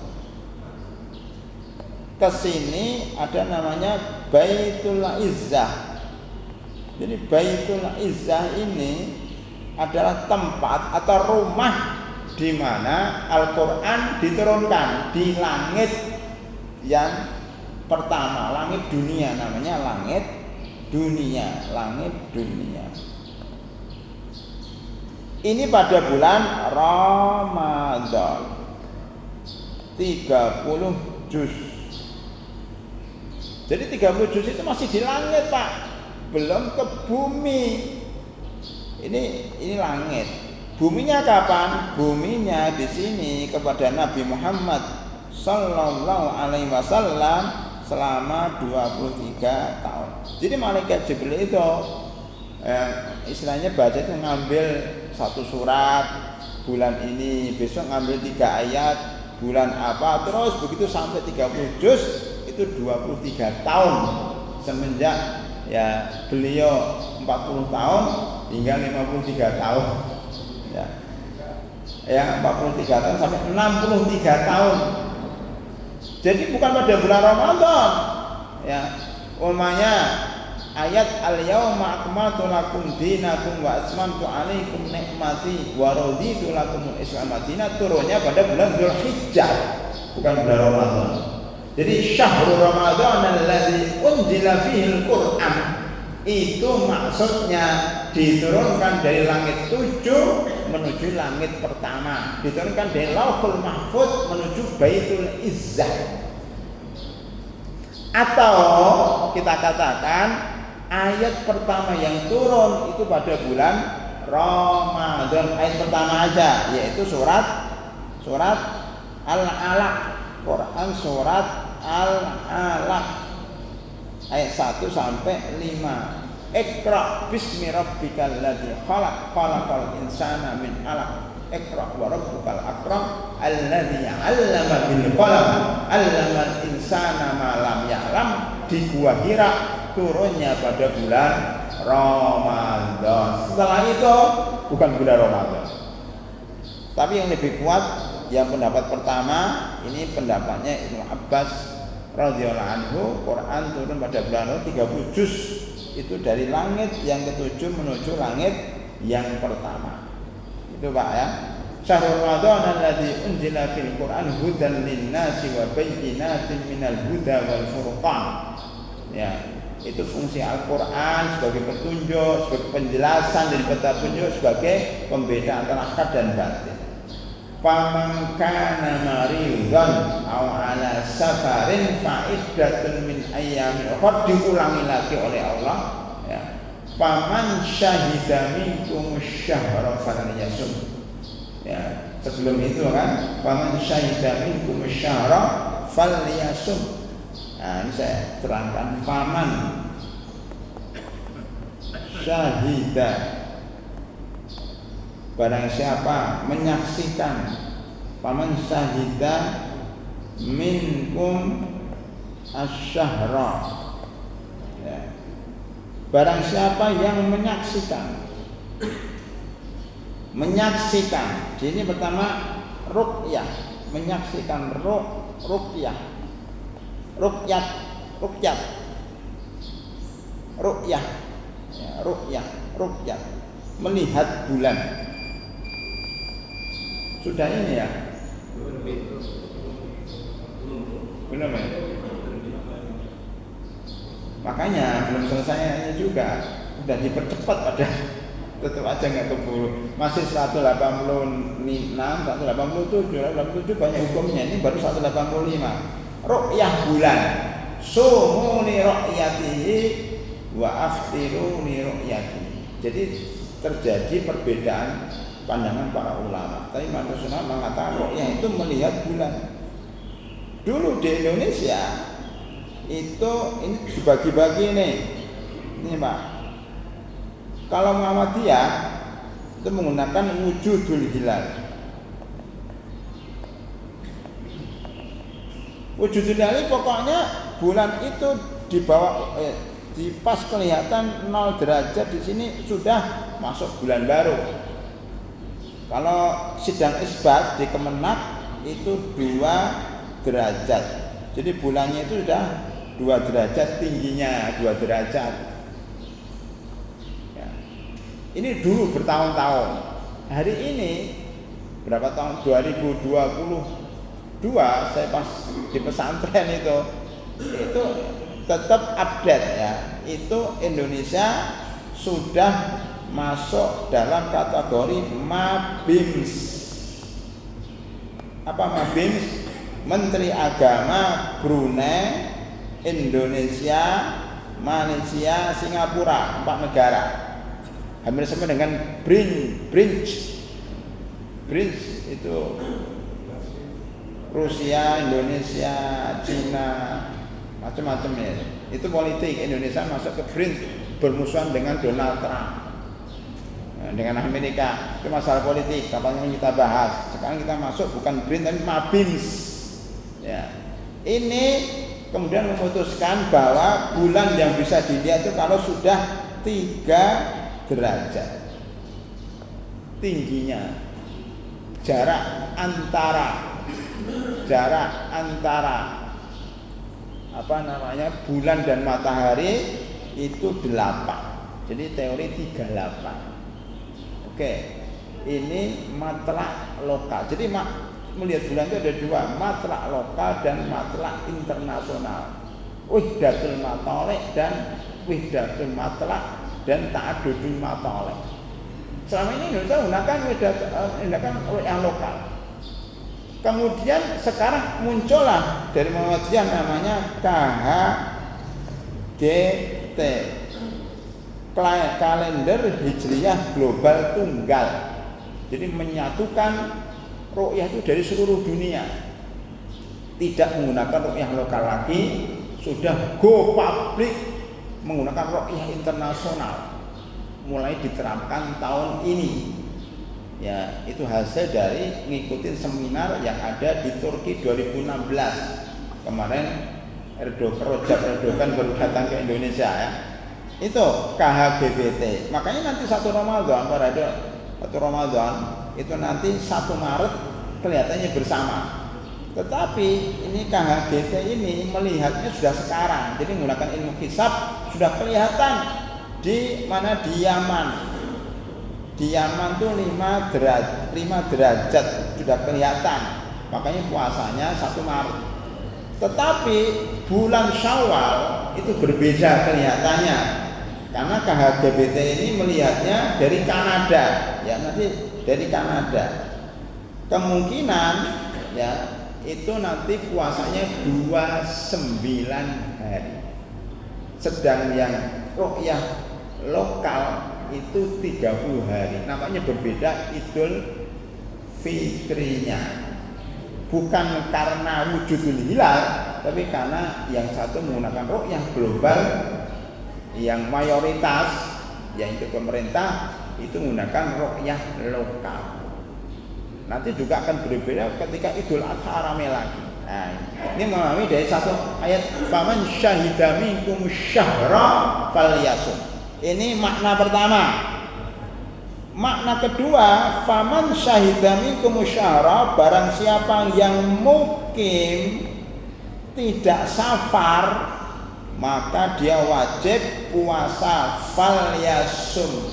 ke sini ada namanya Baitul Izzah. Jadi Baitul Izzah ini adalah tempat atau rumah di mana Al-Qur'an diturunkan di langit yang pertama, langit dunia, namanya langit dunia. Ini pada bulan Ramadan 30 juz. Jadi 30 juz itu masih di langit Pak, belum ke bumi. Ini langit. Buminya kapan? Buminya di sini kepada Nabi Muhammad sallallahu alaihi wasallam selama 23 tahun. Jadi malaikat Jibril itu istilahnya baca itu ngambil satu surat bulan ini, besok ngambil 3 ayat bulan apa, terus begitu sampai 30 juz itu 23 tahun semenjak ya beliau 40 tahun hingga 53 tahun. Ya 43 tahun sampai 63 tahun. Jadi bukan pada bulan Ramadan. Ya, umpamanya ayat al-yauma akmaltu lakum dinakum wa atmamtu alaikum nikmati wa raditu lakumul Islam madina turunnya pada bulan Dzulhijjah, bukan bulan Ramadan. Jadi syahrul Ramadan alladzi unzila fihil Qur'an itu maksudnya diturunkan dari langit 7 menuju langit pertama, diturunkan dari Lauhul Mahfuz menuju Baitul Izzah. Atau kita katakan ayat pertama yang turun itu pada bulan Ramadan, ayat pertama aja, yaitu surat Al-Alaq, Quran surat Al-Alaq ayat 1 sampai 5. Iqra bismi rabbikal ladzi khalaq, khalaqal insana min 'alaq. Iqra wa rabbukal akram alladzi 'allama bil qalam 'allamal insana ma lam ya'lam. Di Gua Hira turunnya pada bulan Ramadan. Setelah itu bukan bulan Ramadan. Tapi yang lebih kuat yang pendapat pertama, ini pendapatnya Ibnu Abbas radhiyallahu anhu, Quran turun pada bulan 30 juz itu dari langit yang ke-7 menuju langit yang pertama. Itu Pak ya. Syahrul Ramadan alladzi unzila fil Qur'an hudan lin-nasi wa bayyinatin minal huda wal furqan. Ya, itu fungsi Al-Qur'an sebagai petunjuk, sebagai penjelasan dan petunjuk, sebagai pembeda antara hak dan batin. Faman kana maridan aw ala safarin fa iddatun min ayyamin ukhra, diulangi lagi oleh Allah ya. Faman syahida minkum syahra falyasum. Ya, sebelum itu kan faman syahida minkum syahra falyasum. Nah, ini saya terangkan faman syahida, barang siapa menyaksikan, faman syahida minkum asyahra ya. Barang siapa yang menyaksikan. Jadi pertama ruqyah, menyaksikan ruqyah melihat bulan. Sudah ini ya? Belum ya? Makanya belum selesai juga, udah dipercepat pada tetap aja nggak keburu. Masih 186, 187 banyak hukumnya. Ini baru 185. Ru'yah bulan. Sumu li ru'yatihi wa aftiru li ru'yatihi. Jadi terjadi perbedaan pandangan para ulama. Tapi Imam Sunnah mengatakan ru'yah itu melihat bulan. Dulu di Indonesia itu ini dibagi-bagi nih. Ini Pak. Kalau Muhammadiyah itu menggunakan wujudul hilal. Wujudul hilal pokoknya bulan itu di bawah di pas kelihatan 0 derajat di sini sudah masuk bulan baru. Kalau sidang isbat di Kemenak itu 2 derajat. Jadi bulannya itu sudah 2 derajat tingginya, 2 derajat. Ya. Ini dulu bertahun-tahun. Hari ini berapa tahun? 2022 saya pas di pesantren itu tetap update ya. Itu Indonesia sudah masuk dalam kategori MABIMS. Apa MABIMS? Menteri Agama Brunei, Indonesia, Malaysia, Singapura, 4 negara. Hampir sama dengan BRICS itu Rusia, Indonesia, Cina, macam-macam ya. Itu politik. Indonesia masuk ke BRICS bermusuhan dengan Donald Trump, dengan Amerika. Itu masalah politik. Kapan kita bahas? Sekarang kita masuk bukan BRICS tapi MABIMS. Ya. Ini kemudian memutuskan bahwa bulan yang bisa dilihat itu kalau sudah 3 derajat tingginya, jarak antara bulan dan matahari itu 8. Jadi teori 38. Oke. Ini matlak lokal. Jadi melihat bulan itu ada 2, matlak lokal dan matlak internasional. Wihdatul matolek dan wihdatul matlak dan ta'adudul matolek. Selama ini Indonesia menggunakan yang lokal. Kemudian sekarang muncullah dari Muhammadiyah namanya KHGT, kalender Hijriyah Global Tunggal. Jadi menyatukan ru'yah itu dari seluruh dunia, tidak menggunakan ru'yah lokal lagi, sudah go public menggunakan ru'yah internasional, mulai diterapkan tahun ini. Ya, itu hasil dari ngikutin seminar yang ada di Turki 2016. Kemarin Recep Erdogan baru datang ke Indonesia ya. Itu KHGBT. Makanya nanti 1 Ramadan, itu nanti 1 Maret kelihatannya bersama. Tetapi ini KHGT ini melihatnya sudah sekarang. Jadi menggunakan ilmu hisab sudah kelihatan di mana di Yaman. Di Yaman tuh 5 derajat sudah kelihatan. Makanya puasanya 1 Maret. Tetapi bulan Syawal itu berbeda kelihatannya. Karena KHGBT ini melihatnya dari Kanada, ya nanti dari Kanada. Kemungkinan ya itu nanti puasanya 29 hari. Sedang yang ru'yah lokal itu 30 hari. Namanya berbeda Idul Fitrinya. Bukan karena wujudul hilal, tapi karena yang satu menggunakan ru'yah global, yang mayoritas yaitu pemerintah itu menggunakan ru'yah lokal. Nanti juga akan berbeda ketika Idul Adha rame lagi. Nah, ini memahami dari satu ayat faman syahida minkum syahra falyasum. Ini makna pertama. Makna kedua, faman syahida minkum syahra, barang siapa yang mukim tidak safar, maka dia wajib puasa falyasum.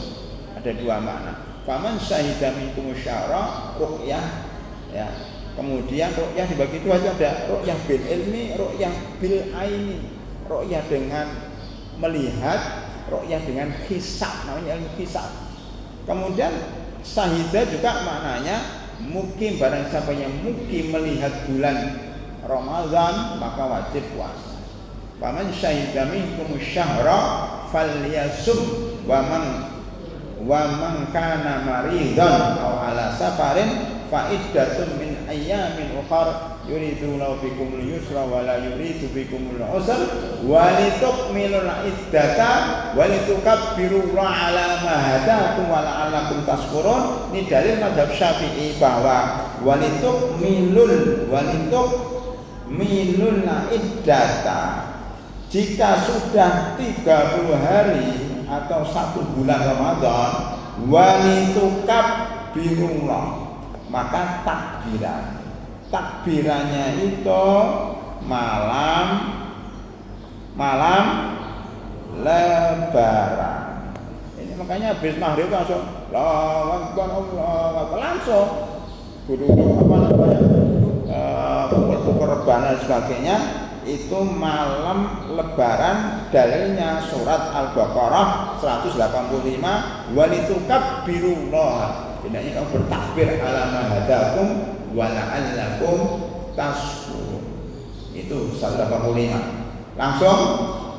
Ada 2 makna. Faman syahida minkum syahra, ru'yah ya. Kemudian ru'yah dibagi 2, itu ada ru'yah bil ilmi, ru'yah bil aini. Ru'yah dengan melihat, ru'yah dengan hisab, namanya ilmu hisab. Kemudian syahida juga maknanya mukim, barang siapa yang mukim melihat bulan Ramadan maka wajib puasa. Faman syahida minkum syahra falyasum wa man kana maridan aw ala safarin fa iddatun min ayyamin ukhra yuridu law bikumul yusra wa la yuridu bikumul usra wa litukmilul iddata wa litukabbiru ala ma hadakum wa la'allakum tashkurun. Ini dalil mazhab Syafi'i bahwa walitukmilul miluna iddata, jika sudah 30 hari atau 1 bulan Ramadan, walitukab birullah, maka takbirannya itu malam lebaran. Ini makanya habis maghrib langsung Allahu Akbar, langsung duduk apa namanya, pukul-pukul rebana dan sebagainya. Itu malam lebaran, dalilnya surat Al-Baqarah 185, walitukabirullah, hendaknya kamu bertakbir ala ma hadakum wa la'allakum tashkurun. Itu 185. Langsung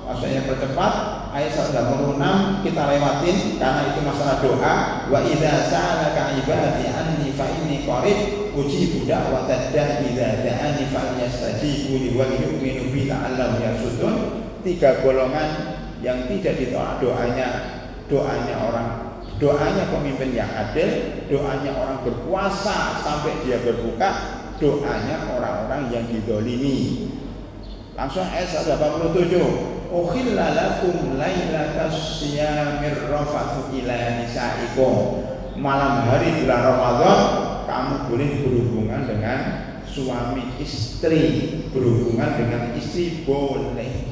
maksudnya percepat. Ayat 186 kita lewatin karena itu masalah doa. Wa idza sa'alaka ibadi anni fa inni qarib ujibu da'watad da'i idza da'ani falyastajibu li wa yu'minu bi la'allahum yarshudun. 3 golongan yang tidak ditolak doanya pemimpin yang adil, doanya orang berpuasa sampai dia berbuka, doanya orang-orang yang dizalimi. Langsung ayat 187. Ukhilla lakum lailatas siyamir rafathu ila nisaikum. Malam hari bulan Ramadan kamu boleh berhubungan dengan suami istri, berhubungan dengan istri boleh.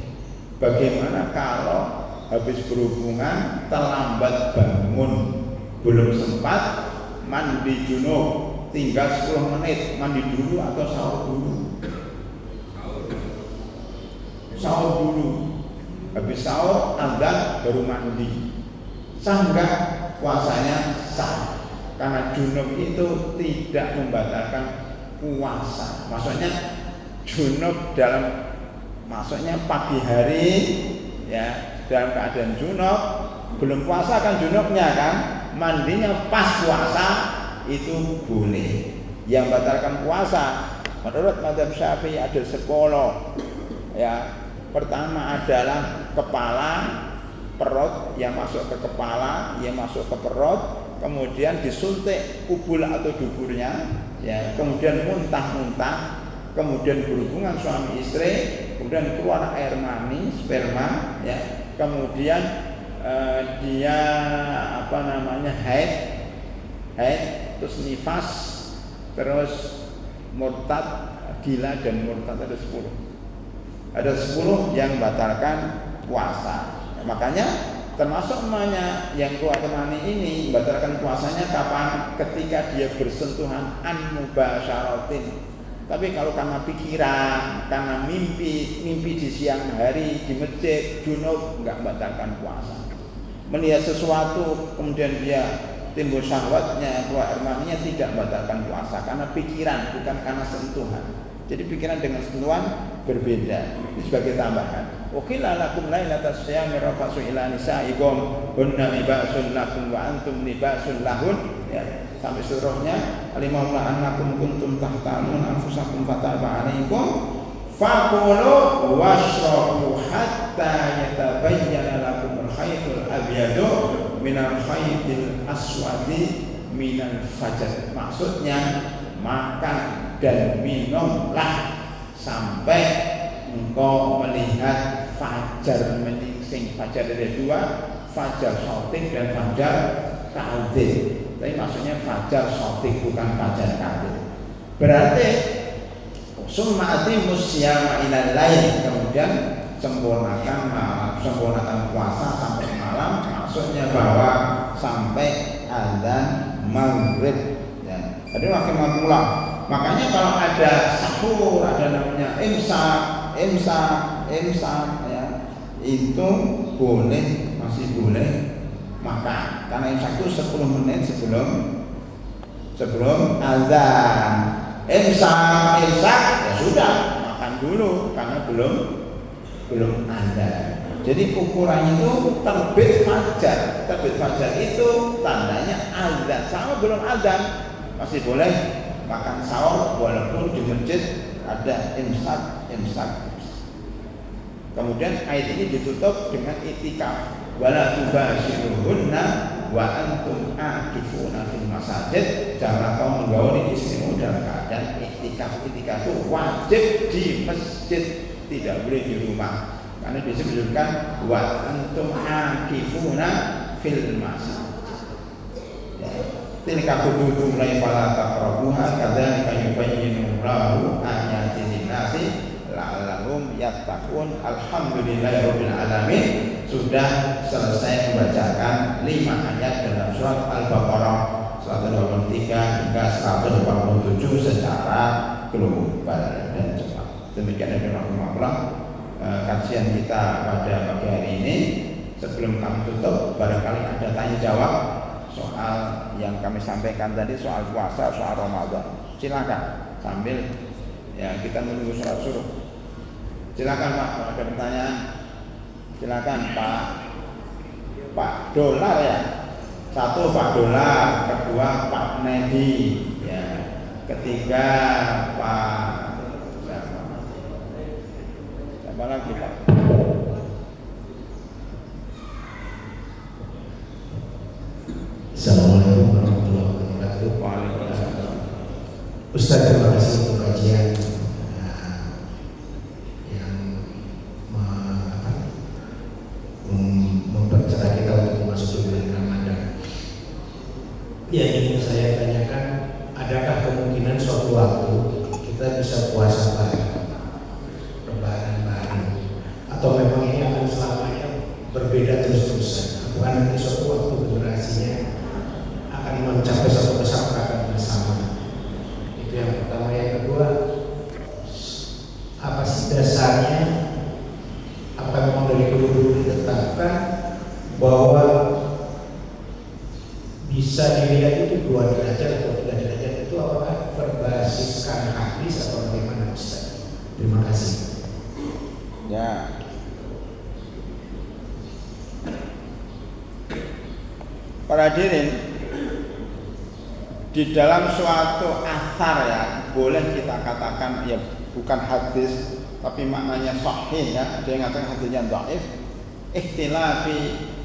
Bagaimana kalau habis berhubungan terlambat bangun, belum sempat mandi junub, tinggal 10 menit, mandi dulu atau sahur dulu? Sahur dulu. Habis sahur azan baru mandi. Sah enggak? Puasanya sah. Karena junub itu tidak membatalkan puasa. Maksudnya junub maksudnya pagi hari ya, dalam keadaan junub, belum puasa kan junubnya kan, mandinya pas puasa itu boleh. Yang batalkan puasa menurut mazhab Syafi'i ada 10 ya. Pertama adalah kepala, perut yang masuk ke kepala, yang masuk ke perut, kemudian disuntik kubul atau duburnya, ya, kemudian muntah-muntah, kemudian berhubungan suami istri, kemudian keluar air mani, sperma, ya, kemudian dia haid, terus nifas, terus murtad, gila dan murtad ada 10. Ada 10 yang batalkan puasa. Makanya termasuk emaknya yang keluar mani ini batalkan puasanya kapan? Ketika dia bersentuhan an mubasyaratin. Tapi kalau karena pikiran, karena mimpi di siang hari di masjid, junub, enggak batalkan puasa. Melihat sesuatu kemudian dia timbul syahwatnya, keluar air maninya, tidak batalkan puasa karena pikiran, bukan karena sentuhan. Jadi pikiran dengan sentuhan berbeda. Ini sebagai tambahan. Ukhilla lakum lailatas siyami rafathu ila nisaikum hunna libasun lakum wa antum libasun lahun. Ya, sampai seterusnya. Alimahullah annakum kuntum tahtanun anfusakum fataba alaikum fakulu washrabu hatta yatabayyana lakum al-khaytul abyadu minal khaytil aswadi minal fajr. Maksudnya makan dan minumlah sampai engkau melihat fajar menyingsing. Fajar ada 2, fajar shooting dan fajar kadzib. Tapi maksudnya fajar shooting bukan fajar kadzib. Berarti summa atimus siyama ilal lail, kemudian sempurnakan puasa sampai malam. Maksudnya bahwa sampai azan maghrib. Ya. Jadi makin pulang. Makanya kalau ada sahur, ada namanya imsak ya, itu masih boleh makan. Karena imsak itu 10 menit sebelum azan. Imsak ya sudah, makan dulu karena belum azan. Jadi ukurannya itu terbit fajar. Terbit fajar itu tandanya azan. Sama belum azan masih boleh makan sahur walaupun di masjid ada imsak. Kemudian ayat ini ditutup dengan itikaf. Wala tubashiruhunna wa antum akifuna fil masajid, jangan kau menggauli istrimu dalam keadaan iktikaf. Iktikaf itu wajib di masjid, tidak boleh di rumah. Karena disebutkan wa antum akifuna fil masjid. Tilka hududu mulai fala taqrabuha kadzalika yubayyinu Allahu ayatihi lin-nasi la'allahum yattaqun. Alhamdulillahirabbil alamin. Sudah selesai membacakan 5 ayat dalam surat Al-Baqarah 123 hingga 187 secara global dan cepat. Demikian dari rahimahullah kajian kita pada pagi hari ini. Sebelum kami tutup, barangkali ada tanya jawab soal yang kami sampaikan tadi, soal puasa, soal Ramadan. Silakan sambil ya kita menunggu sholat suruh. Silakan Pak, kalau ada pertanyaan. Silakan Pak Dolar ya. Satu Pak Dolar, kedua Pak Nedi, ya. Ketiga Pak siapa lagi Pak? Assalamualaikum warahmatullahi wabarakatuh. Waalaikumsalam. Ustaz, terima kasih untuk kajian yang mempercerah kita untuk memasuki bulan Ramadan. Yang ingin saya tanyakan, adakah kemungkinan suatu waktu kita bisa puasa bareng, lebaran bareng, atau memang ini akan selamanya berbeda terus-terusan? Bukan nanti suatu waktu generasinya akan mencapai satu kesepakatan bersama. Itu yang pertama. Yang kedua, apa sih dasarnya? Apa memang dari dulu ditetapkan bahwa bisa dilihat itu 2 derajat atau 3 derajat? Itu apakah berbasiskan hadis atau bagaimana Ustaz? Terima kasih. Ya. Para hadirin, di dalam suatu athar ya, boleh kita katakan ya bukan hadis tapi maknanya sahih ya. Ada yang mengatakan hadisnya dhaif. Ikhtilafi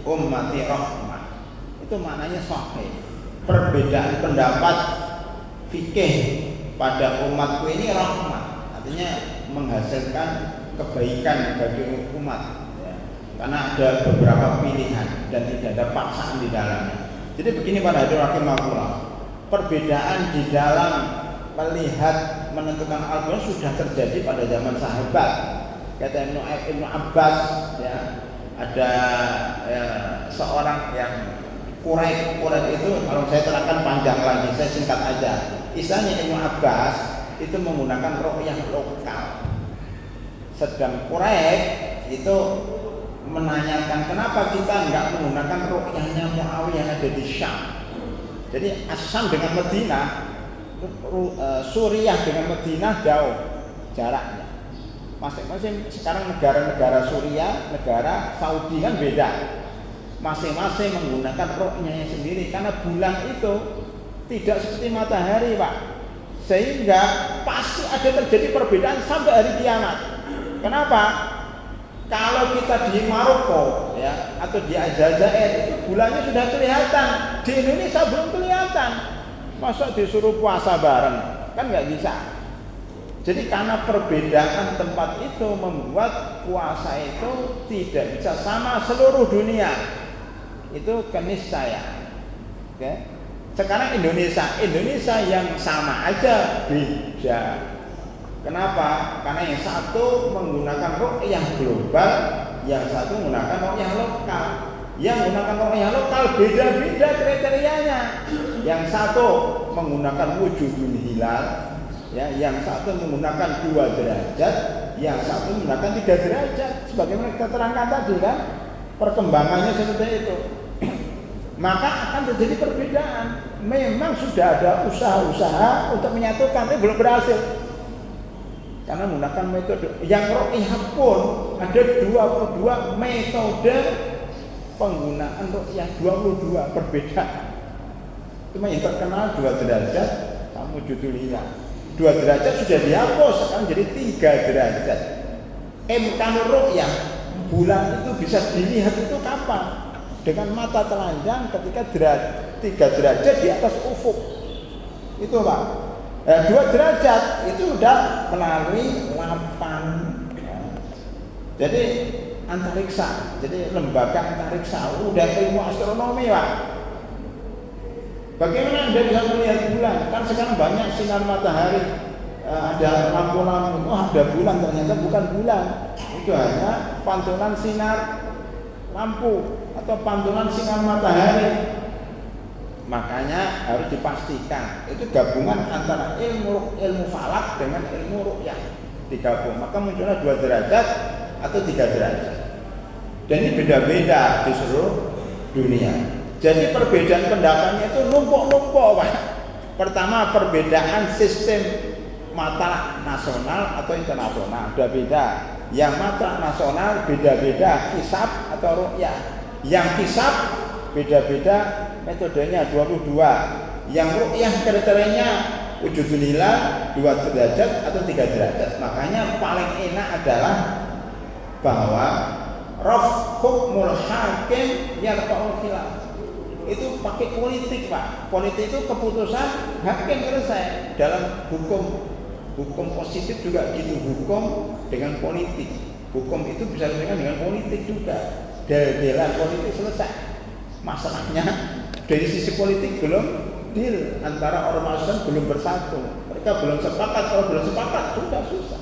ummati rahmah. Itu maknanya sahih. Perbedaan pendapat fikih pada umatku ini rahmat. Artinya menghasilkan kebaikan bagi umat. Karena ada beberapa pilihan dan tidak ada paksaan di dalamnya. Jadi begini para hadirin rahimahullah, perbedaan di dalam melihat menentukan Al-Quran sudah terjadi pada zaman sahabat. Kata Ibnu Abbas ya, ada seorang yang Quraisy itu, kalau saya terangkan panjang lagi, saya singkat aja. Istilahnya Ibnu Abbas itu menggunakan ru'yah lokal. Sedang Quraisy itu menanyakan kenapa kita enggak menggunakan ru'yahnya Muawiyah yang ada di Syam. Jadi Syam dengan Madinah, Suriah dengan Madinah jauh jaraknya. Masing-masing sekarang negara-negara Suriah, negara Saudi kan beda. Masing-masing menggunakan ru'yahnya sendiri karena bulan itu tidak seperti matahari, Pak. Sehingga pasti ada terjadi perbedaan sampai hari kiamat. Kenapa? Kalau kita di Maroko ya atau di Aljazair itu bulannya sudah kelihatan, di Indonesia belum kelihatan. Masa disuruh puasa bareng? Kan nggak bisa. Jadi karena perbedaan tempat itu membuat puasa itu tidak bisa sama seluruh dunia. Itu keniscayaan. Oke. Sekarang Indonesia yang sama aja beda. Kenapa? Karena yang satu menggunakan ru'yah global, yang satu menggunakan ru'yah lokal. Yang menggunakan ru'yah lokal beda-beda kriterianya. Yang satu menggunakan wujudul hilal, ya, yang satu menggunakan 2 derajat, yang satu menggunakan 3 derajat. Sebagaimana kita terangkan tadi kan, perkembangannya seperti itu. Maka akan terjadi perbedaan. Memang sudah ada usaha-usaha untuk menyatukan, tapi belum berhasil. Karena menggunakan metode yang ru'yah pun ada 22 metode penggunaan ru'yah, 22 perbedaan. Cuma yang terkenal 2 derajat sama wujudul hilal. 2 derajat sudah dihapus, sekarang jadi 3 derajat. Imkan ru'yah bulan itu bisa dilihat itu kapan? dengan mata telanjang ketika 3 derajat di atas ufuk. Itu Pak. 2 derajat itu udah melalui 8. Jadi antariksa, jadi lembaga antariksa, udah ilmu astronomi Pak. Bagaimana Anda bisa melihat bulan? Kan sekarang banyak sinar matahari, ada lampu-lampu, ada bulan, ternyata bukan bulan. Itu hanya pantulan sinar lampu atau pantulan sinar matahari. Makanya harus dipastikan itu gabungan antara ilmu falak dengan ilmu ru'yah digabung. Maka muncullah 2 derajat atau 3 derajat. Dan ini beda-beda di seluruh dunia. Jadi perbedaan pendapatnya itu numpuk-numpuk Pak. Pertama, perbedaan sistem mata nasional atau internasional sudah beda. Yang mata nasional beda-beda hisab atau ru'yah. Yang hisab beda-beda metodenya 22. Yang ru'yah kriterianya wujudul hilal 2 derajat atau 3 derajat. Makanya paling enak adalah bahwa raf hukmul hakim yarfa'ul khilaf. Itu pakai politik Pak. Politik itu keputusan hakim selesai. Dalam hukum positif juga gitu, hukum dengan politik. Hukum itu bisa diselesaikan dengan politik juga. Del-delan politik selesai. Masalahnya dari sisi politik belum deal, antara ormas belum bersatu. Mereka belum sepakat. Kalau belum sepakat sudah susah.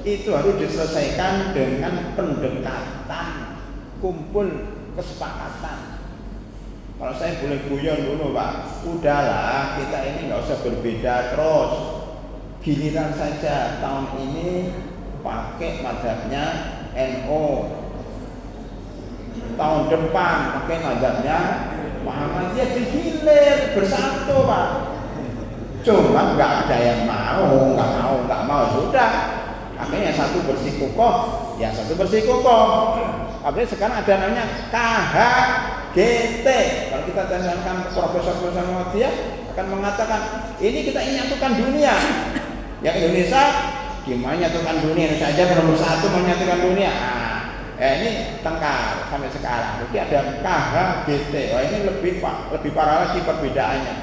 Itu harus diselesaikan dengan pendekatan, kumpul kesepakatan. Kalau saya boleh guyon dulu Pak, udahlah kita ini nggak usah berbeda terus. Giliran saja tahun ini pakai mazhabnya NU, tahun depan pakai mazhabnya Muhammadiyah, digilir bersatu Pak. Cuma nggak ada yang nggak mau sudah. Akhirnya yang satu bersikukuh, yang satu bersikukuh. Apalagi sekarang ada namanya KHGT. Kalau kita tanyakan Profesor Muhammadiyah akan mengatakan ini kita menyatukan dunia. Yang Indonesia gimana menyatukan dunia? Indonesia saja belum satu menyatukan dunia. Ini tengkar sampai sekarang. Jadi ada KHGT. Oh, ini lebih parah lagi perbedaannya.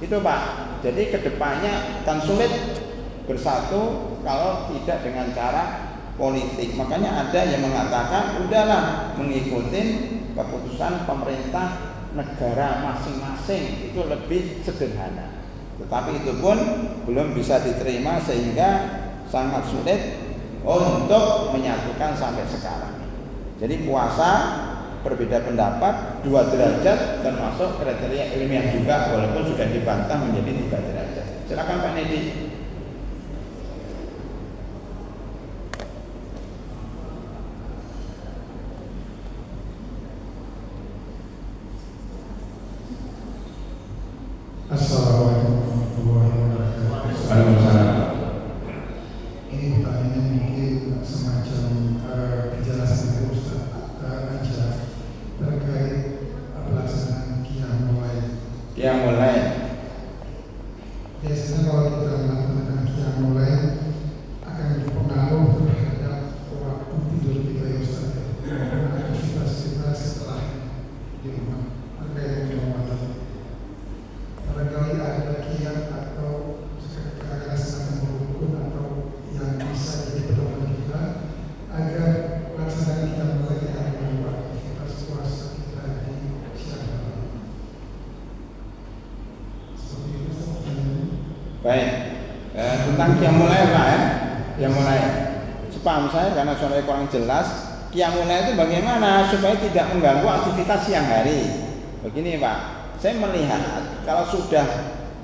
Itu Pak. Jadi kedepannya akan sulit bersatu kalau tidak dengan cara politik. Makanya ada yang mengatakan udahlah mengikuti keputusan pemerintah negara masing-masing, itu lebih sederhana. Tetapi itu pun belum bisa diterima sehingga sangat sulit untuk menyatukan sampai sekarang. Jadi puasa berbeda pendapat 2 derajat termasuk kriteria ilmiah juga, walaupun sudah dibantah menjadi 3 derajat. Silakan Pak Nedi. Assalamualaikum warahmatullahi wabarakatuh. Waalaikumsalam. Ini pertanyaan mungkin semacam penjelasan dari Ustaz aja terkait pelaksanaan qiyamul lail. Qiyamul lail. Biasanya kalau kita melakukan qiyamul lail akan berpengaruh terhadap waktu tidur kita ya Ustaz. Aktivitas setelah di rumah terkait dengan Ramadan. Barangkali ada kiat atau kadang-kadang semacam rukun atau yang bisa jadi pedoman kita agar pelaksanaan kita mulai dengan aktivitas puasa kita di siang hari. Seperti itu pertanyaannya. Baik. Tentang qiyamul lail Pak ya. Qiyamul lail. Sepaham saya karena soalnya kurang jelas, qiyamul lail itu bagaimana supaya tidak mengganggu aktivitas siang hari. Begini Pak, saya melihat kalau sudah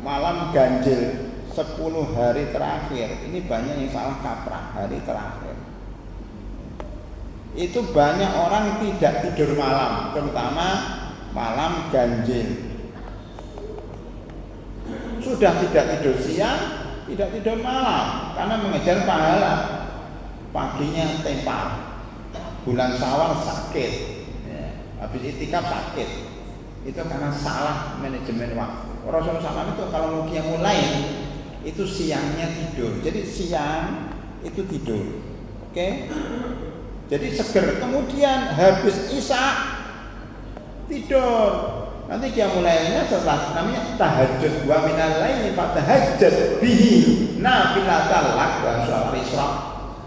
malam ganjil 10 hari terakhir, ini banyak yang salah kaprah hari terakhir. Itu banyak orang tidak tidur malam, terutama malam ganjil. Sudah tidak tidur siang, tidak tidur malam, karena mengejar pahala. Paginya tempar, bulan Syawal sakit, habis itikaf sakit. Itu karena salah manajemen waktu. Rasulullah SAW itu kalau mau qiyamul lail itu siangnya tidur. Jadi siang itu tidur. Oke? Jadi seger. Kemudian habis isya tidur. Nanti qiyamul lailnya setelah namanya tahajud, wa minal laili fatahajjad bihi nafilatan lak, dalam surah Al-Isra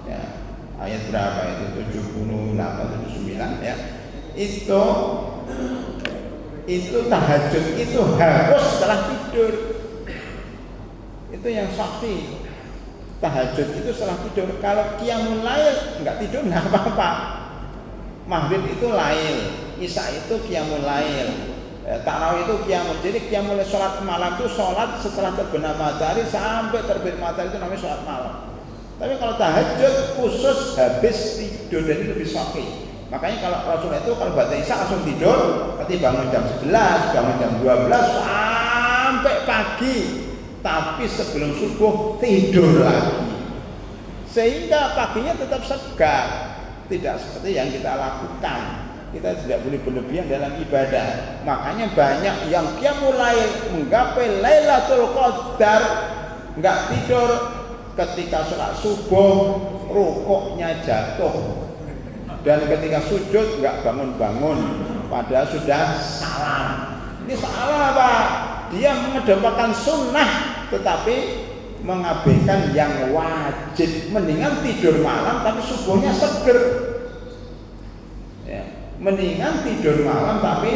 ya, ayat berapa itu 78 79 ya. Itu tahajud itu harus setelah tidur. Itu yang sakti. Tahajud itu setelah tidur. Kalau qiyamul lail enggak tidur enggak apa-apa. Maghrib itu lail, isya itu qiyamul lail. Tarawih itu qiyamul. Jadi qiyamul sholat malam itu sholat setelah terbenam matahari sampai terbit matahari itu namanya sholat malam. Tapi kalau tahajud khusus habis tidur, jadi lebih sahih. Makanya kalau Rasulullah itu kalau baca isya langsung tidur, nanti bangun jam 11, bangun jam 12 sampai pagi. Tapi sebelum subuh tidur lagi. Sehingga paginya tetap segar. Tidak seperti yang kita lakukan. Kita tidak boleh berlebihan dalam ibadah. Makanya banyak yang qiyamul lail menggapai Lailatul Qadar enggak tidur ketika sholat subuh, rukuknya jatuh. Dan ketika sujud enggak bangun-bangun padahal sudah salam. Ini salah Pak. Dia mengedepankan sunnah tetapi mengabaikan yang wajib. Mendingan tidur malam tapi subuhnya seger. Ya. Mendingan tidur malam tapi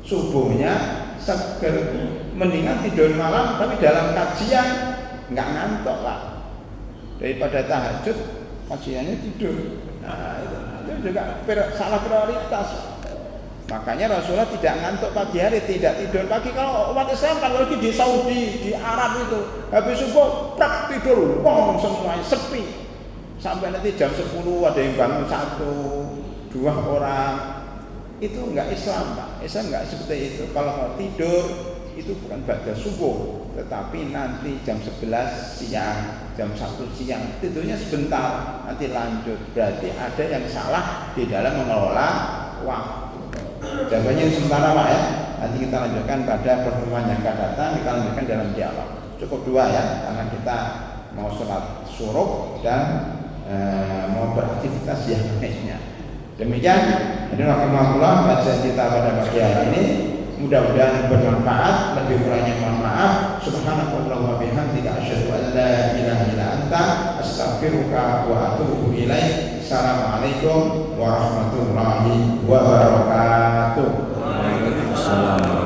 subuhnya seger. Mendingan tidur malam tapi dalam kajian nggak ngantuk lah daripada tahajud kajiannya tidur. Nah itu juga salah prioritas. Makanya Rasulullah tidak ngantuk pagi hari, tidak tidur pagi. Kalau umat Islam kalau lagi di Saudi, di Arab itu habis subuh prak tidur, wong semuanya sepi. Sampai nanti jam 10 ada yang bangun 1, 2 orang. Itu enggak Islam Pak. Islam enggak seperti itu. Kalau mau tidur itu bukan ba'da subuh, tetapi nanti jam 11 siang, jam 1 siang. Tidurnya sebentar, nanti lanjut. Berarti ada yang salah di dalam mengelola waktu. Jawabannya sementara Pak ya. Nanti kita lanjutkan pada pertemuan yang akan datang. Kita lanjutkan dalam dialog. Cukup 2 ya, karena kita mau sholat syuruk dan mau beraktivitas yang lainnya. Demikian, ini rahimahullah kajian kita pada pagi hari ini. Mudah-mudahan bermanfaat. Lebih kurangnya mohon maaf. Subhanakallahumma wa bihamdika asyhadu an la ilaha illa anta astaghfiruka wa atubu ilaik. Assalamualaikum warahmatullahi wabarakatuh. Waalaikumsalam.